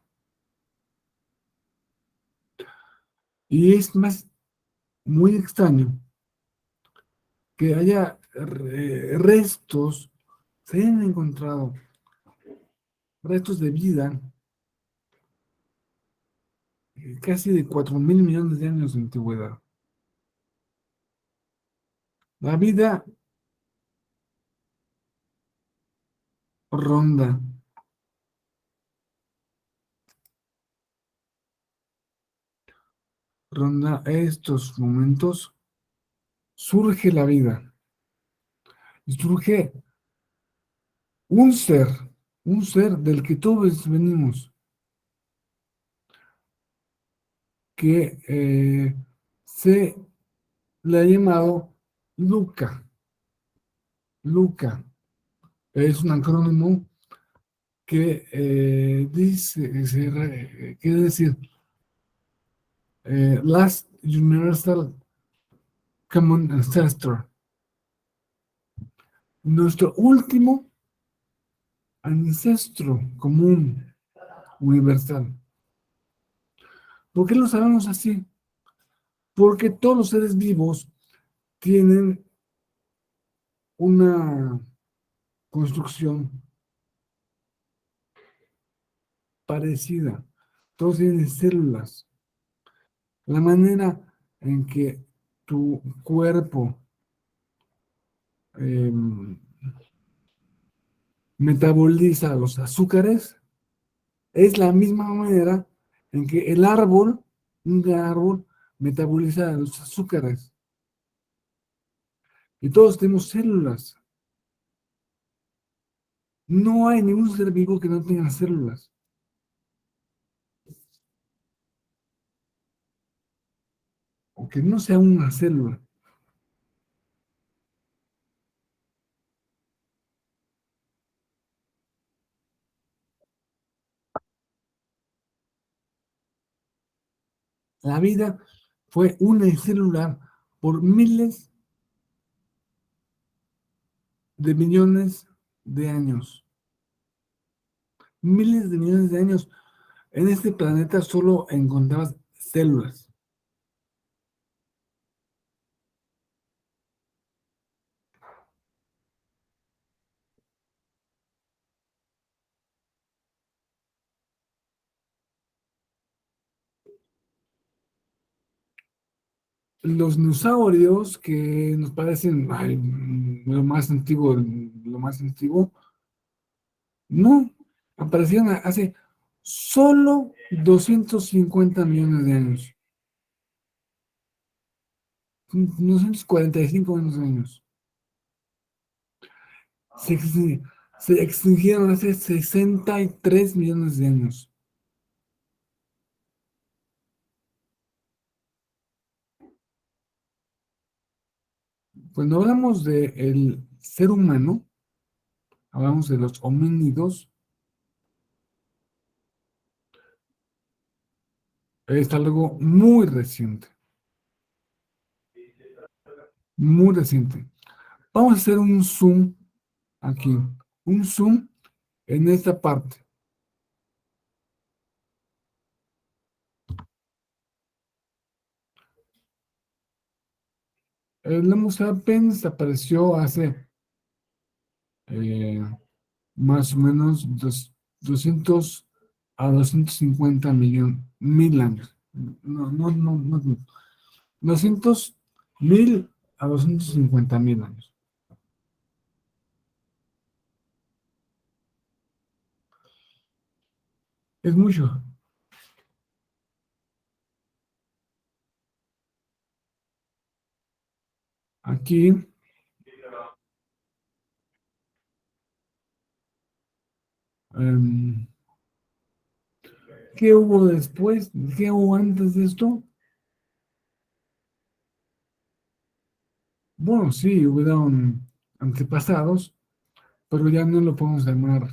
Y es más muy extraño que haya restos, se hayan encontrado restos de vida casi de 4000 millones de años de antigüedad. La vida ronda, ronda estos momentos, surge la vida. Y surge un ser, un ser del que todos venimos, que se le ha llamado Luca. Luca es un acrónimo que dice, quiere decir Last Universal Common Ancestor, nuestro último ancestro común universal. ¿Por qué lo sabemos así? Porque todos los seres vivos tienen una construcción parecida. Todos tienen células. La manera en que tu cuerpo eh, metaboliza los azúcares es la misma manera en que el árbol, un árbol, metaboliza los azúcares. Y todos tenemos células. No hay ningún ser vivo que no tenga células, o que no sea una célula. La vida fue unicelular por miles de millones de años. Miles de millones de años. En este planeta solo encontrabas células. Los dinosaurios, que nos parecen ay, lo más antiguo, no, aparecieron hace solo 250 millones de años. 245 millones de años. Se, se extinguieron hace 63 millones de años. Cuando hablamos del ser humano, hablamos de los homínidos, es algo muy reciente, muy reciente. Vamos a hacer un zoom aquí, un zoom en esta parte. El Homo sapiens apareció hace eh, más o menos 200 a 250 mil años. No. 200.000 a 250.000 años. Es mucho. Aquí, em, ¿qué hubo después? ¿Qué hubo antes de esto? Bueno, sí, hubieron antepasados, pero ya no lo podemos llamar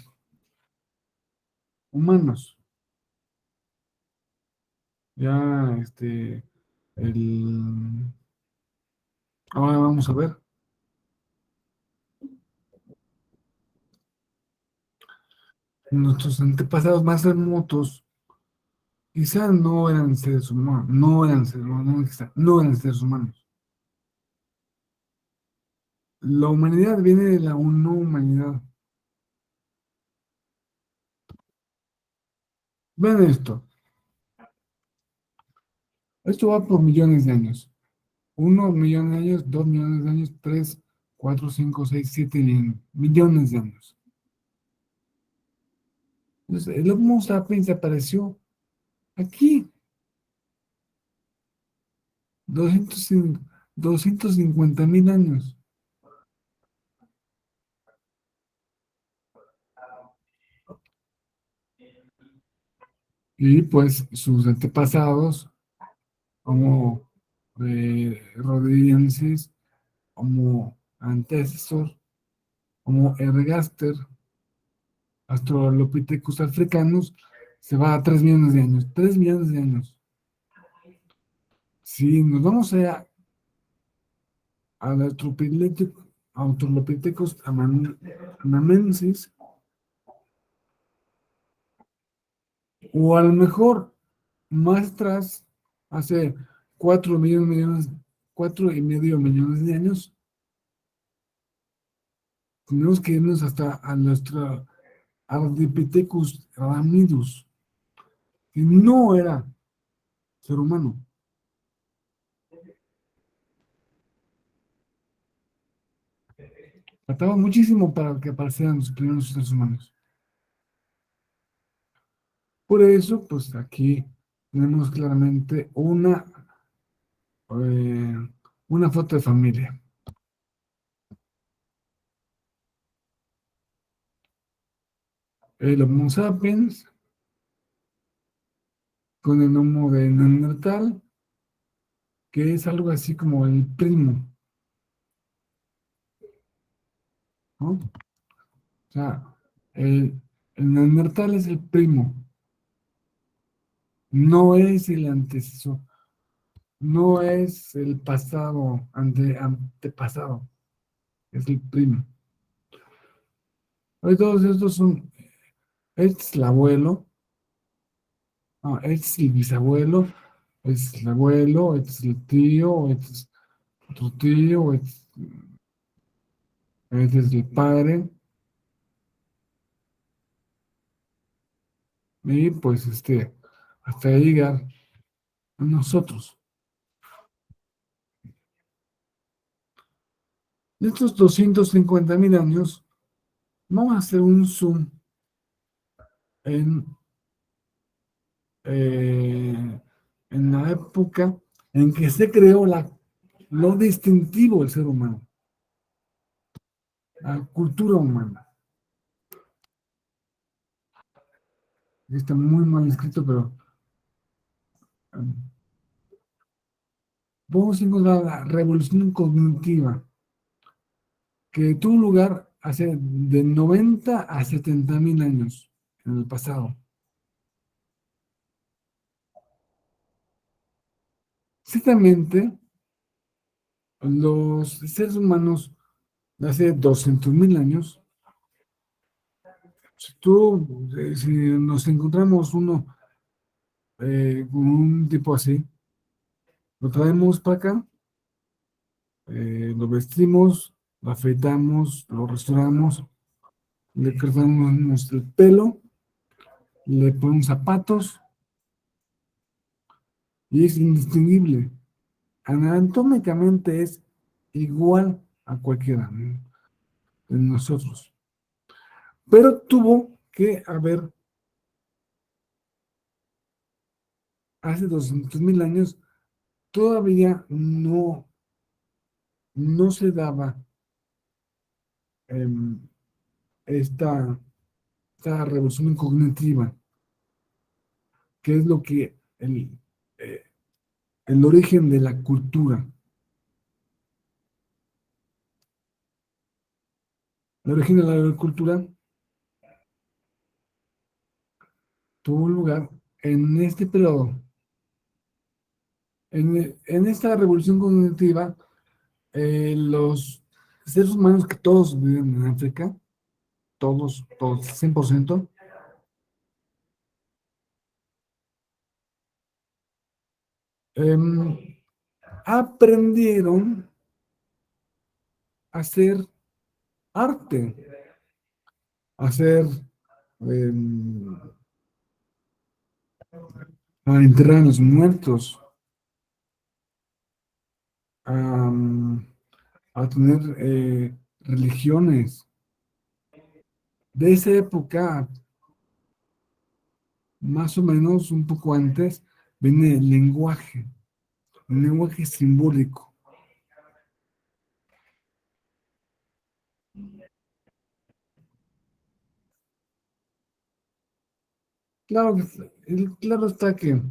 humanos. Ya, el... Ahora vamos a ver. Nuestros antepasados más remotos quizás no eran seres humanos, no eran seres humanos, no, no eran seres humanos. La humanidad viene de la no humanidad. Vean esto. Esto va por millones de años. 1 millón de años, 2 millones de años, 3, 4, 5, 6, 7 millones de años. Entonces, el Homo sapiens apareció aquí, 200 250.000 años. Y pues sus antepasados, como rhodesiensis, como antecesor, como ergaster, Australopithecus africanus, se va a 3 millones de años. 3 millones de años. Si nos vamos a la Australopithecus anamensis, o a lo mejor más atrás, hace 4,5 millones de años, tenemos que irnos hasta a nuestra Ardipithecus ramidus, que no era ser humano. Faltaba muchísimo para que aparecieran los primeros seres humanos. Por eso, pues aquí tenemos claramente eh, una foto de familia. El Homo sapiens con el Homo de Neandertal, que es algo así como el primo, ¿no? O sea, el, el Neandertal es el primo, no es el antecesor, no es el pasado, antepasado, es el primo. Hoy todos estos son, este es el abuelo, no, este es el bisabuelo, este es el abuelo, este es el tío, este es otro tío, este es el padre, y pues hasta llegar a nosotros. De estos 250.000 años, vamos a hacer un zoom en, eh, en la época en que se creó lo distintivo del ser humano, la cultura humana. Está muy mal escrito, pero eh, vamos a encontrar la revolución cognitiva que tuvo lugar hace de 90 a 70.000 años en el pasado. Ciertamente, los seres humanos de hace 200.000 años, si nos encontramos uno con un tipo así, lo traemos para acá, lo vestimos, lo afeitamos, lo restauramos, le cortamos el pelo, le ponemos zapatos y es indistinguible. Anatómicamente es igual a cualquiera, ¿no?, de nosotros. Pero tuvo que haber, hace 200.000 años, todavía no se daba em, esta, esta revolución cognitiva, que es lo que eh, el origen de la cultura. El origen de la cultura tuvo lugar en este periodo. En esta revolución cognitiva, los seres humanos que todos viven en África, todos, 100%, em, aprendieron a hacer arte, a hacer, em, a enterrar a los muertos, a, a tener religiones. De esa época más o menos un poco antes, viene el lenguaje simbólico. Claro, claro está que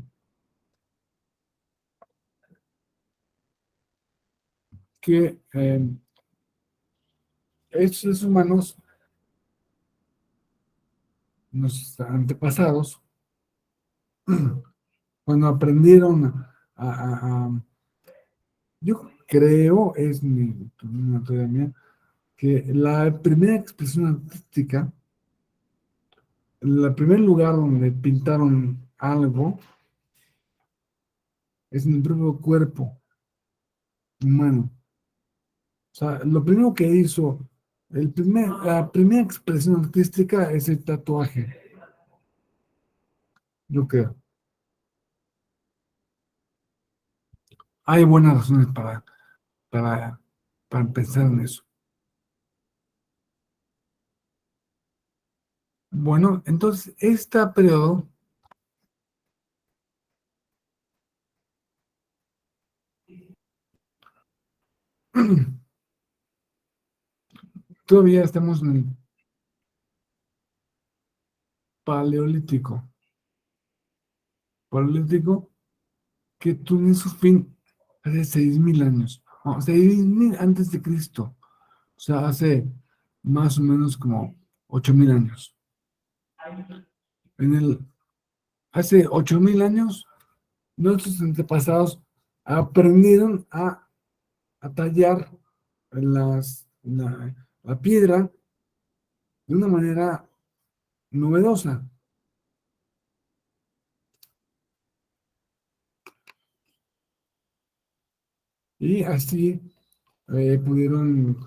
estos seres humanos, nuestros antepasados, cuando aprendieron yo creo, es una teoría mía, que la primera expresión artística, el primer lugar donde pintaron algo es en el propio cuerpo humano. O sea, lo primero que hizo, la primera expresión artística es el tatuaje, yo creo. Hay buenas razones para, para pensar en eso. Bueno, entonces, este periodo todavía estamos en el paleolítico. Paleolítico que tuvo su fin hace 6.000 años, o 6.000 antes de Cristo, o sea, hace más o menos como 8.000 años. En hace 8.000 años, nuestros antepasados aprendieron a tallar la piedra de una manera novedosa. Y así pudieron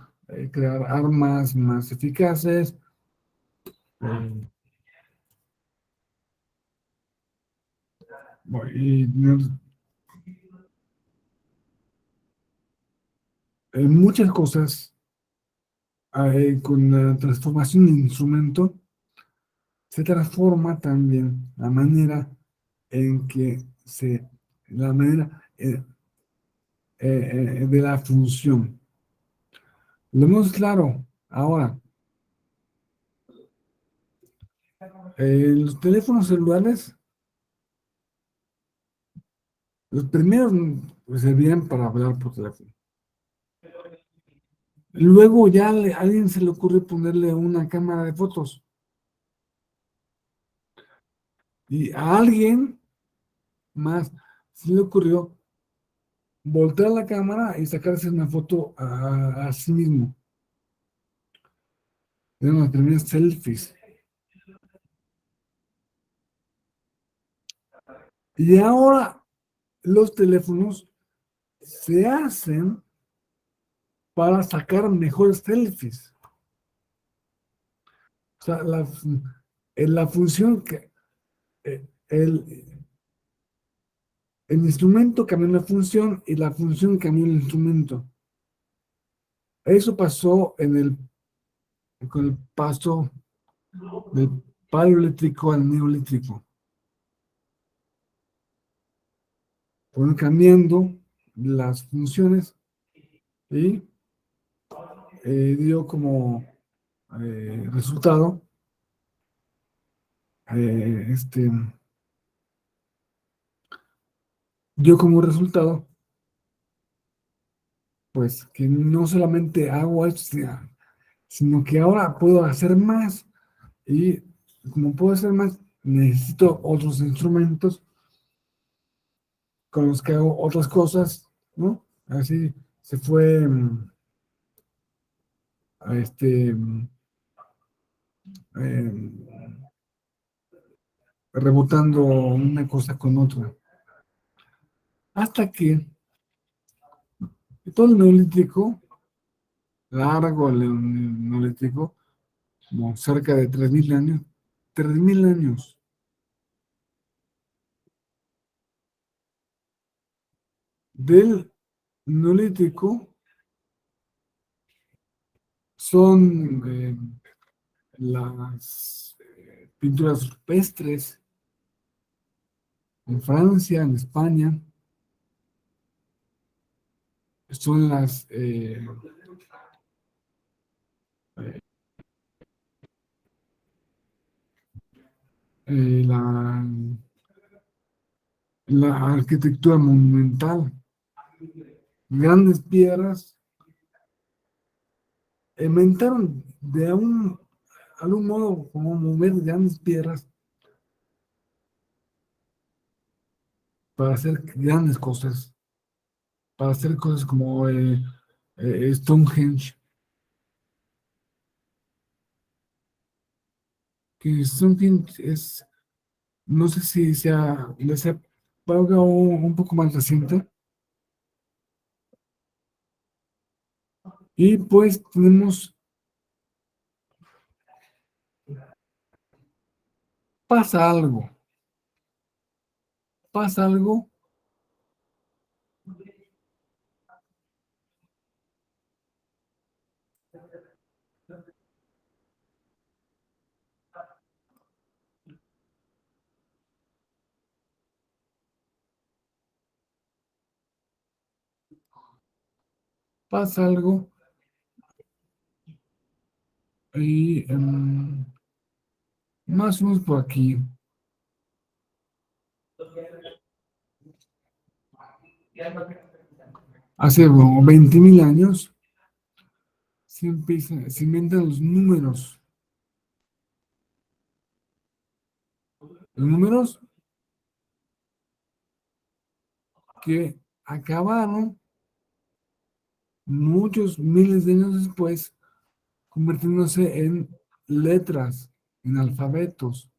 crear armas más eficaces. eh, y muchas cosas con la transformación de instrumento se transforma también la manera en que la manera de la función. Lo vemos claro ahora. Los teléfonos celulares, los primeros pues, servían para hablar por teléfono. Luego ya a alguien se le ocurre ponerle una cámara de fotos. Y a alguien más se le ocurrió voltear la cámara y sacarse una foto a sí mismo. Eran las primeras selfies. Y ahora los teléfonos se hacen para sacar mejores selfies. O sea, la función que el instrumento cambió la función y la función cambió el instrumento. Eso pasó con el paso del paleolítico al neolítico. Fueron cambiando las funciones y dio como resultado este dio como resultado pues que no solamente hago esto, sino que ahora puedo hacer más y como puedo hacer más, necesito otros instrumentos con los que hago otras cosas, ¿no? Así se fue este, eh, rebotando una cosa con otra. Hasta que todo el neolítico, largo el neolítico, como cerca de 3.000 años, 3.000 años del neolítico son las pinturas rupestres, en Francia, en España, son eh, la, la arquitectura monumental, grandes piedras, inventaron algún modo como mover grandes piedras para hacer grandes cosas, para hacer cosas como Stonehenge, que Stonehenge es, no sé si sea algo un poco más reciente, y pues pasa algo, pasa algo, pasa algo, y más o menos por aquí, hace como 20.000 años, se inventan los números que acabaron muchos miles de años después convirtiéndose en letras, en alfabetos.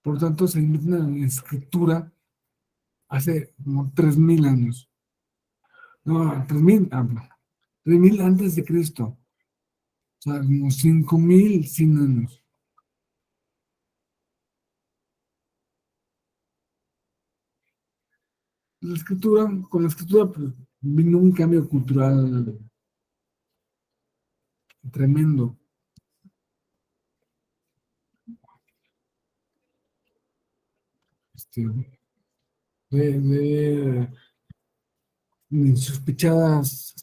Por tanto, se inventa la escritura hace como 3.000 años. No, 3.000, no, 3.000 antes de Cristo. O sea, como 5.100 años. Con la escritura pues, vino un cambio cultural tremendo. Este, de insospechadas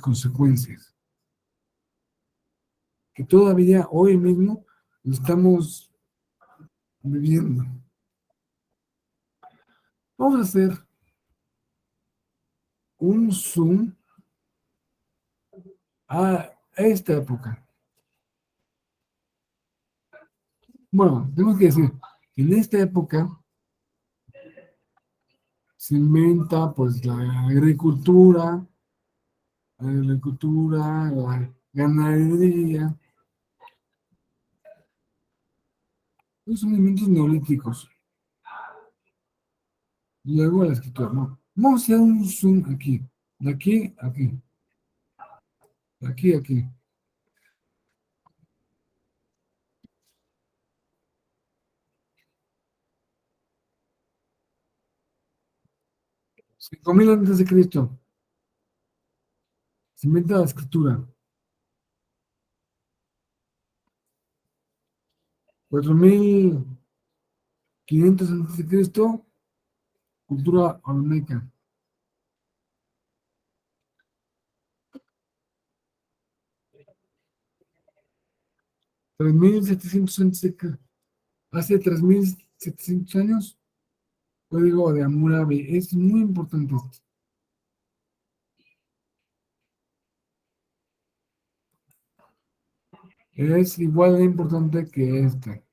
consecuencias, que todavía hoy mismo lo estamos viviendo. Vamos a hacer un zoom a esta época. Bueno, tengo que decir, que en esta época se inventa pues la ganadería, los elementos neolíticos. Luego la escritura, no. Vamos a hacer un zoom aquí, de aquí a aquí, de aquí a aquí. 5.000 antes de Cristo, se inventa la escritura. 4.500 antes de Cristo, cultura olmeca. 3.700 antes de Cristo. Hace 3.700 años, código de Hammurabi. Es muy importante esto. Es igual de importante que este.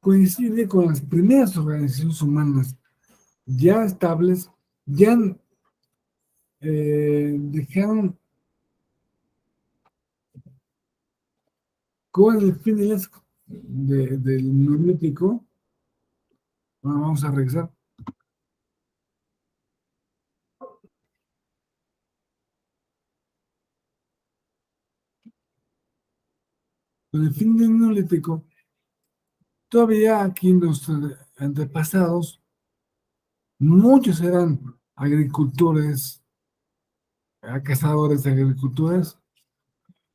Coincide con las primeras organizaciones humanas ya estables, ya dejaron con el fin del neolítico. Bueno, vamos a regresar. Con el fin del neolítico, todavía aquí nuestros antepasados, muchos eran agricultores, cazadores, agricultores,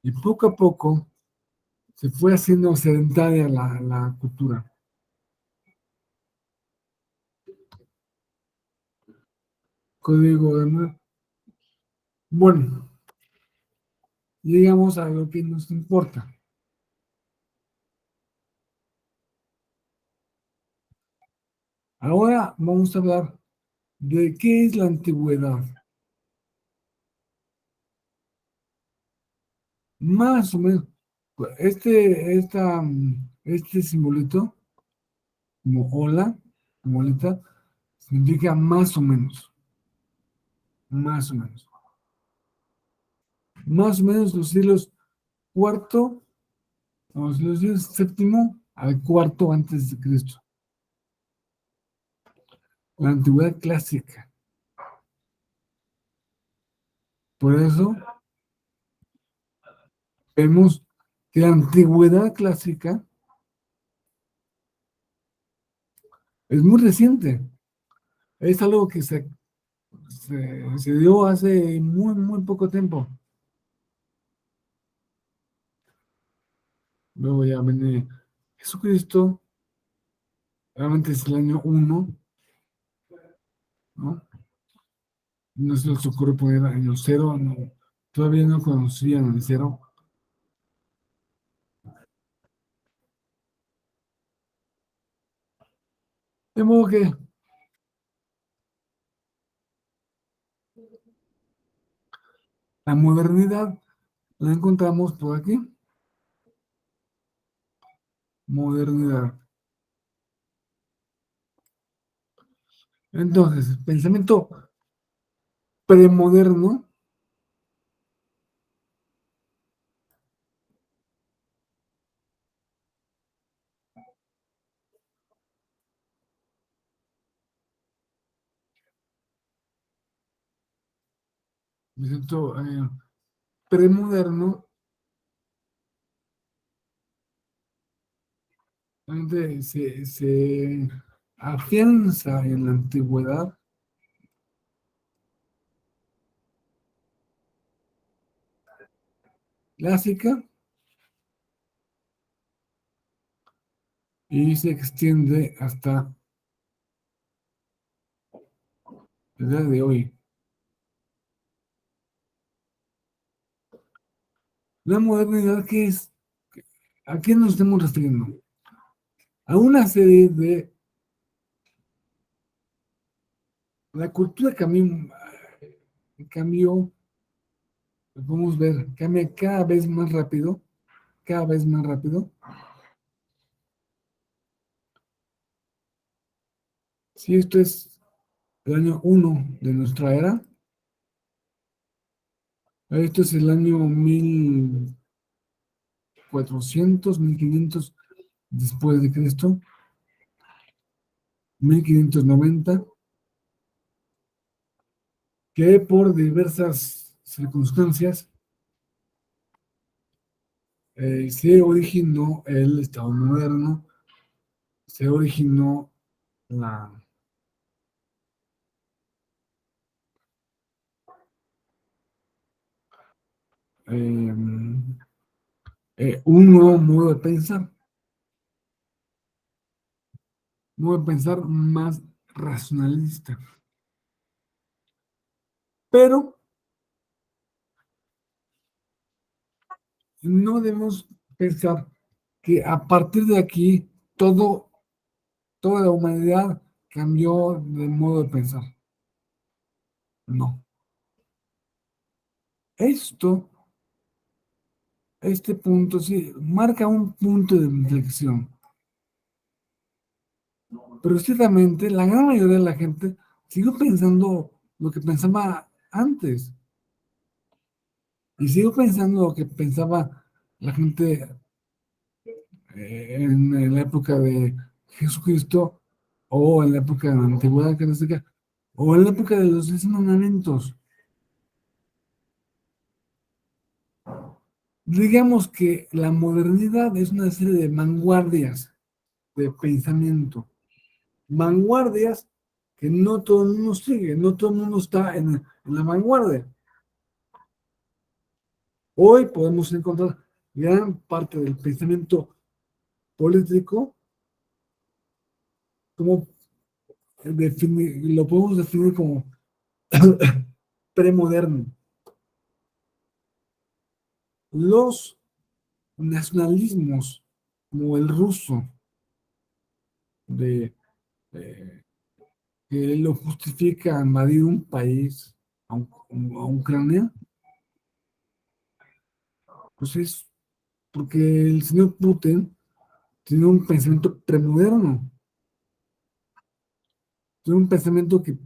y poco a poco se fue haciendo sedentaria la cultura. Código de... Bueno, llegamos a lo que nos importa. Ahora vamos a hablar de qué es la antigüedad. Más o menos, este simbolito, como hola, como bolita, significa más o menos, más o menos. Más o menos los siglos cuarto, los siglos séptimo al cuarto antes de Cristo. La antigüedad clásica. Por eso vemos que la antigüedad clásica es muy reciente. Es algo que se dio hace muy, muy poco tiempo. Luego ya viene Jesucristo, realmente es el año 1, ¿no? No se les ocurre poner año 0, no, todavía no conocían el 0. De modo que la modernidad la encontramos por aquí. Modernidad. Entonces, el pensamiento premoderno pensamiento premoderno realmente se afianza en la antigüedad clásica y se extiende hasta el día de hoy. La modernidad, ¿qué es? ¿A qué nos estamos refiriendo? A una serie de... La cultura cambió, lo podemos ver, cambia cada vez más rápido, cada vez más rápido. Si esto es el año 1 de nuestra era, esto es el año 1400, 1500 después de Cristo, 1590, que por diversas circunstancias se originó el Estado moderno, se originó la, eh, un nuevo modo de pensar más racionalista. Pero no debemos pensar que a partir de aquí toda la humanidad cambió de modo de pensar. No. Esto, este punto, sí, marca un punto de inflexión. Pero ciertamente la gran mayoría de la gente siguió pensando lo que pensaba antes. Y sigo pensando lo que pensaba la gente en la época de Jesucristo o en la época de la antigüedad clásica o en la época de los 10 mandamientos. Digamos que la modernidad es una serie de vanguardias de pensamiento, vanguardias que no todo el mundo sigue, no todo el mundo está en la vanguardia. Hoy podemos encontrar gran parte del pensamiento político como lo podemos definir como premoderno. Los nacionalismos, como el ruso, de, eh, que lo justifica invadir un país, a Ucrania, pues es porque el señor Putin tiene un pensamiento premoderno, tiene un pensamiento que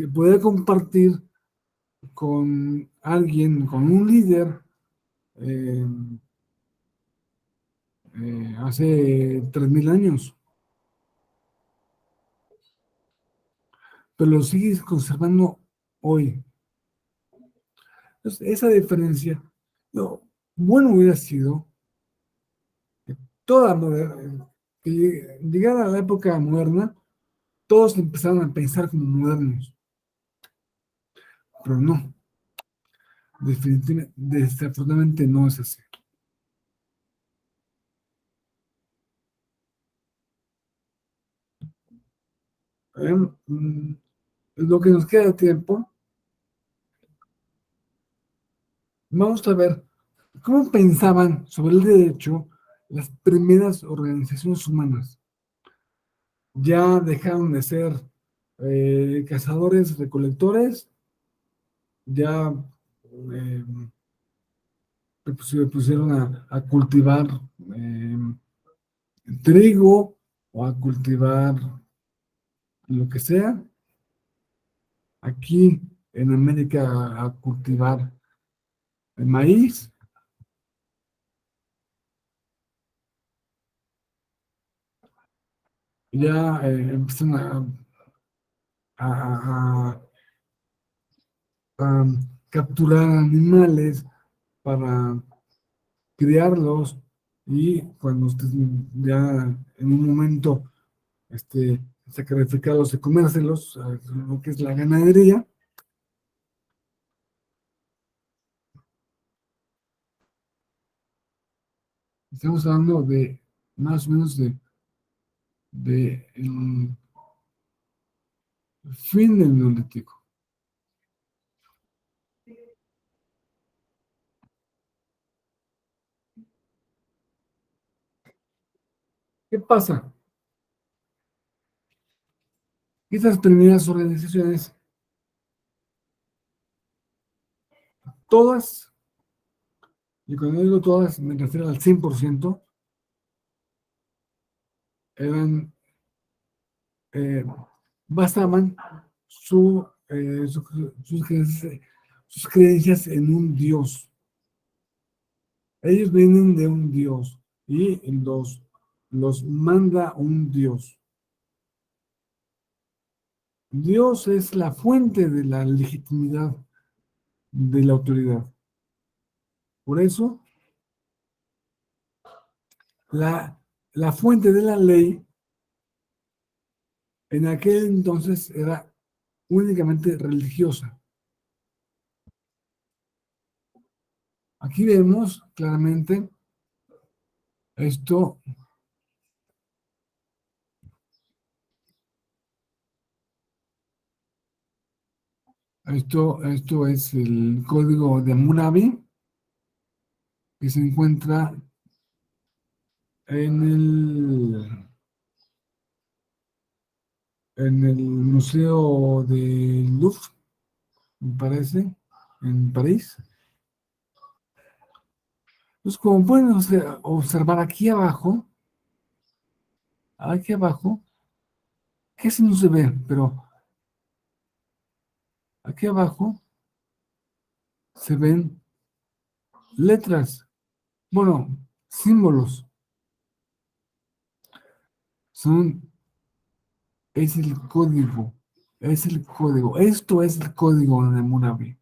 puede compartir con alguien, con un líder, eh, hace 3000 años, pero lo sigue conservando hoy. Entonces, esa diferencia, lo bueno hubiera sido que que llegara a la época moderna, todos empezaron a pensar como modernos, pero no, definitivamente, desafortunadamente no es así. Eh, mm, lo que nos queda de tiempo, vamos a ver cómo pensaban sobre el derecho las primeras organizaciones humanas. Ya dejaron de ser cazadores, recolectores, ya eh, se pusieron a cultivar eh, trigo o a cultivar lo que sea. Aquí en América a cultivar el maíz, ya empiezan a a capturar animales para criarlos y cuando usted ya en un momento sacrificarlos y comérselos, lo que es la ganadería, estamos hablando de más o menos de el fin del Neolítico. ¿Qué pasa? Estas primeras organizaciones, todas, y cuando digo todas, me refiero al 100%, eran, eh, basaban sus creencias en un Dios. Ellos vienen de un Dios y los manda un Dios. Dios es la fuente de la legitimidad de la autoridad. Por eso, la, la fuente de la ley en aquel entonces era únicamente religiosa. Aquí vemos claramente esto, esto es el código de Hammurabi que se encuentra en en el Museo de Louvre, me parece, en París. Entonces, como pueden observar aquí abajo, casi no se ve, pero aquí abajo se ven letras, bueno, símbolos, son, es el código, es el código, esto es el código de Hammurabi.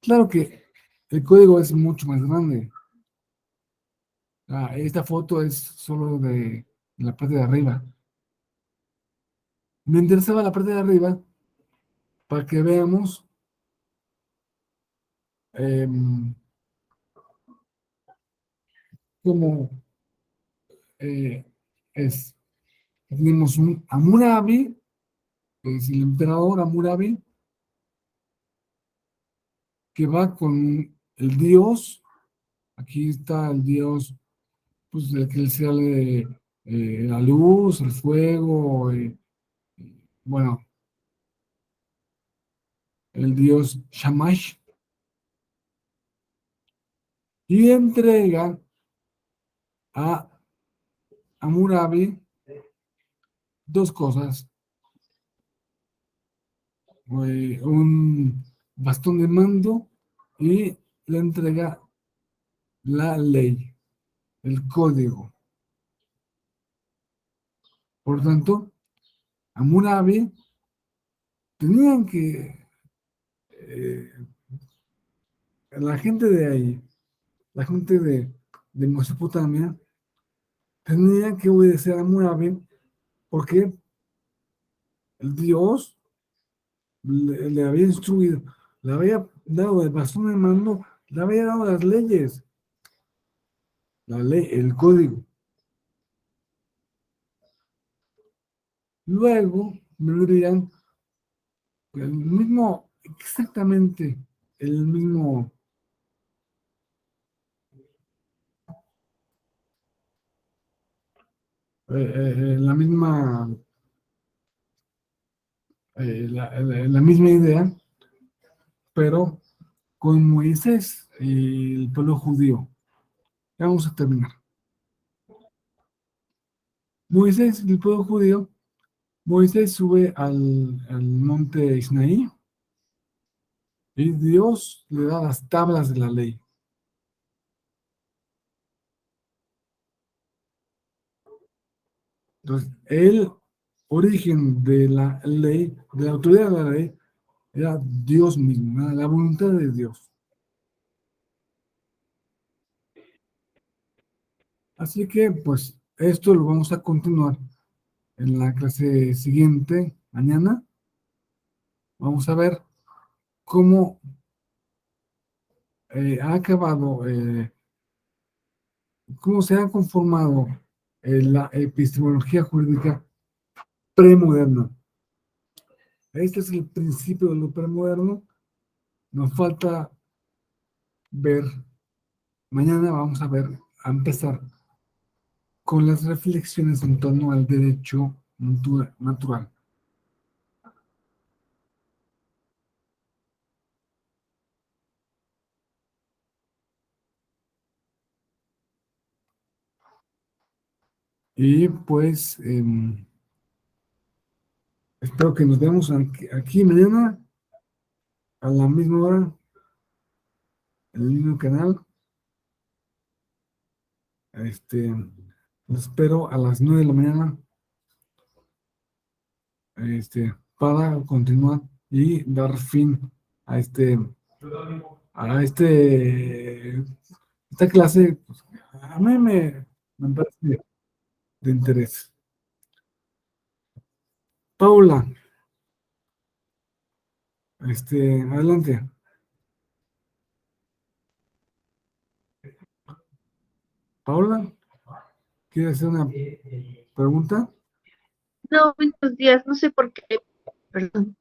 Claro que El código es mucho más grande. Esta foto es solo de la parte de arriba. Me interesaba la parte de arriba para que veamos em, cómo eh, es. Tenemos un Hammurabi, que es el emperador Hammurabi, que va con el dios. Aquí está el dios, pues del que se sale la luz, el fuego, bueno, el dios Shamash, y entrega a Hammurabi dos cosas: un bastón de mando y le entrega la ley, el código. Por tanto, Hammurabi tenían que, eh, la gente de ahí, la gente de Mesopotamia, tenía que obedecer a Hammurabi porque el dios le había instruido, le había dado el bastón de mando, le había dado las leyes, la ley, el código. Luego vendrían el mismo, exactamente el mismo, la misma, la misma idea, pero con Moisés y el pueblo judío. Ya vamos a terminar. Moisés y el pueblo judío, Moisés sube al monte Sinaí y Dios le da las tablas de la ley. Entonces, el origen de la ley, de la autoridad de la ley, era Dios mismo, era la voluntad de Dios. Así que, pues, esto lo vamos a continuar en la clase siguiente, mañana. Vamos a ver cómo ha acabado, cómo se ha conformado la epistemología jurídica premoderna. Este es el principio de lo premoderno. Nos falta ver, mañana vamos a ver, a empezar con las reflexiones en torno al derecho natural. Y pues espero que nos veamos aquí mañana a la misma hora, en el mismo canal. Los espero a las 9 de la mañana, para continuar y dar fin a a esta clase, pues, a mí me parece de interés. Paula, adelante. Paula, ¿quieres hacer una pregunta? No, buenos días, no sé por qué, perdón.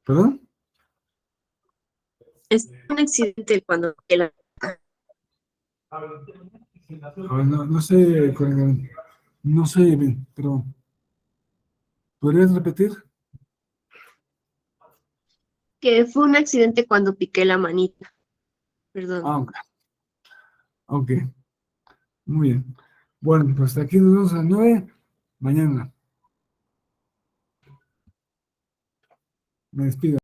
¿Perdón? Es un accidente cuando No, no sé, no sé bien, pero ¿podrías repetir? que fue un accidente cuando piqué la manita, perdón. Ok, ok, muy bien. Bueno, pues aquí nos vemos a las 9 mañana. Me despido.